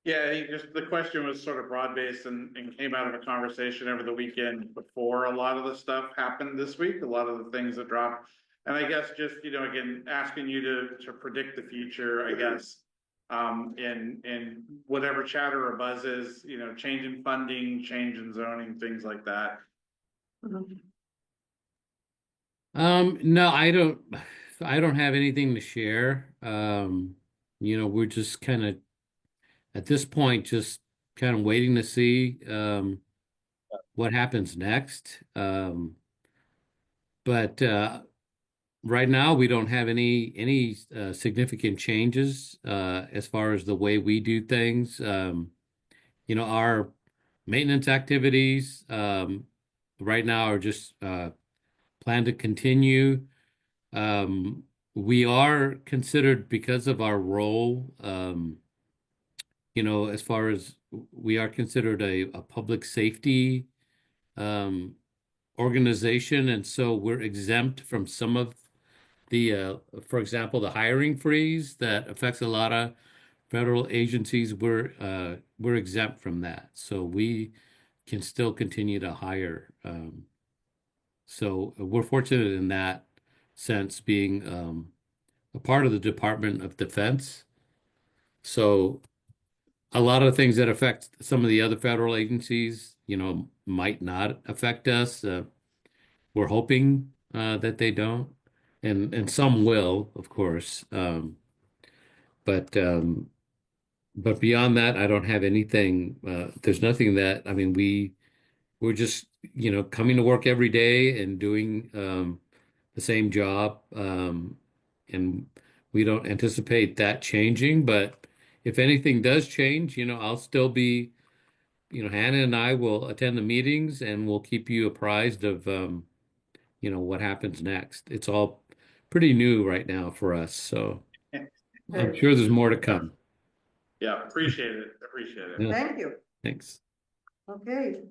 Speaker 11: Yeah, I think just the question was sort of broad-based and came out of a conversation over the weekend before a lot of the stuff happened this week, a lot of the things that dropped. And I guess just, again, asking you to predict the future, I guess, in whatever chatter or buzz is, change in funding, change in zoning, things like that.
Speaker 10: No, I don't have anything to share. We're just kind of at this point just kind of waiting to see what happens next. But right now we don't have any significant changes as far as the way we do things. Our maintenance activities right now are just planned to continue. We are considered because of our role, as far as we are considered a public safety organization, and so we're exempt from some of the, for example, the hiring freeze that affects a lot of federal agencies. We're exempt from that, so we can still continue to hire. So we're fortunate in that sense, being a part of the Department of Defense. So a lot of things that affect some of the other federal agencies, might not affect us. We're hoping that they don't, and some will, of course. But beyond that, I don't have anything. There's nothing that, I mean, we're just, coming to work every day and doing the same job. And we don't anticipate that changing. But if anything does change, I'll still be, Hannah and I will attend the meetings and we'll keep you apprised of, what happens next. It's all pretty new right now for us. So I'm sure there's more to come.
Speaker 11: Yeah, appreciate it.
Speaker 10: Yeah.
Speaker 1: Thank you.
Speaker 10: Thanks.
Speaker 1: Okay,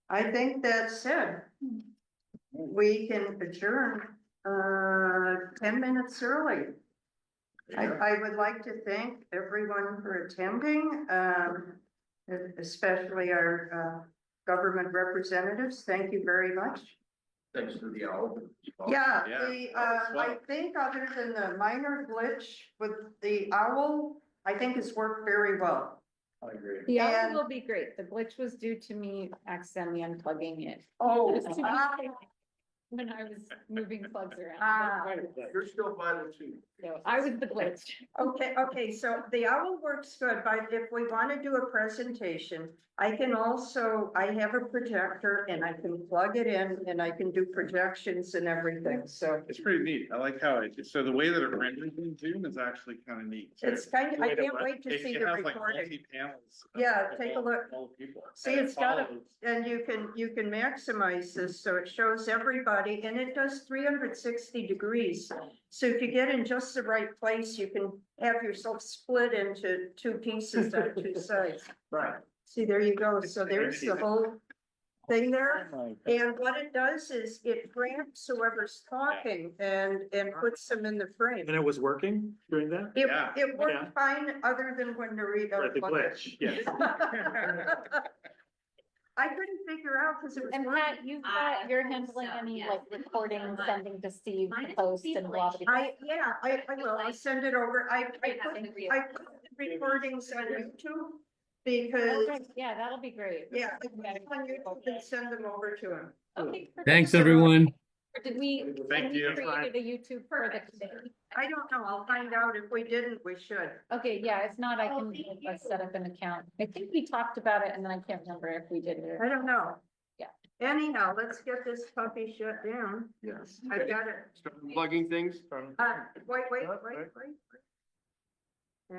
Speaker 1: I think that said, we can adjourn 10 minutes early. I would like to thank everyone for attending, especially our government representatives. Thank you very much.
Speaker 16: Thanks to the owl.
Speaker 1: Yeah,
Speaker 11: Yeah,
Speaker 1: I think other than the minor glitch with the owl, I think it's worked very well.
Speaker 16: I agree.
Speaker 5: The
Speaker 1: And-
Speaker 5: owl will be great. The glitch was due to me accidentally unplugging it.
Speaker 1: Oh,
Speaker 5: when I was moving plugs around.
Speaker 1: Ah.
Speaker 16: You're still vital too.
Speaker 5: So I was the glitch.
Speaker 1: Okay, so the owl works good, but if we want to do a presentation, I can also, I have a projector and I can plug it in and I can do projections and everything, so.
Speaker 11: It's pretty neat. I like how so the way that it renders in Zoom is actually kind of neat. too.
Speaker 1: It's kind of, I can't wait to
Speaker 11: It
Speaker 1: see
Speaker 11: it
Speaker 1: the
Speaker 11: has like
Speaker 1: recording.
Speaker 11: multi-panels.
Speaker 1: Yeah,
Speaker 11: of
Speaker 1: take a
Speaker 11: all-
Speaker 1: look.
Speaker 11: all the people.
Speaker 1: See,
Speaker 11: And it
Speaker 1: it's got a,
Speaker 11: follows-
Speaker 1: and you can maximize this, so it shows everybody, and it does 360 degrees. So if you get in just the right place, you can have yourself split into two pieces on two sides.
Speaker 11: Right.
Speaker 1: See, there you go, so there's the whole thing there. And what it does is it ramps whoever's talking and puts them in the frame.
Speaker 15: And it was working during that?
Speaker 1: It,
Speaker 11: Yeah.
Speaker 1: it worked fine, other than when Narita.
Speaker 15: Right, the glitch, yes.
Speaker 1: I couldn't figure out because it was.
Speaker 5: And Pat, you're handling any like recording, sending to Steve, to post and blah, blah, blah.
Speaker 1: I will, I'll send it over. I put the recordings on YouTube because,
Speaker 5: Okay, yeah, that'll be great.
Speaker 1: yeah, I put them on YouTube and send them over to him.
Speaker 5: Okay. perfect.
Speaker 10: Thanks, everyone.
Speaker 5: Or did we,
Speaker 11: Thank
Speaker 5: and we
Speaker 11: you.
Speaker 5: created a YouTube for the committee?
Speaker 1: I don't know, I'll find out. If we didn't, we should.
Speaker 5: Okay, yeah, if not, I can set up an account. I think we talked about it and then I can't remember if we did it.
Speaker 1: I don't know.
Speaker 5: Yeah.
Speaker 1: Anyhow, let's get this puppy shut down.
Speaker 16: Yes.
Speaker 1: I got it.
Speaker 16: Plugging things from.
Speaker 1: Wait.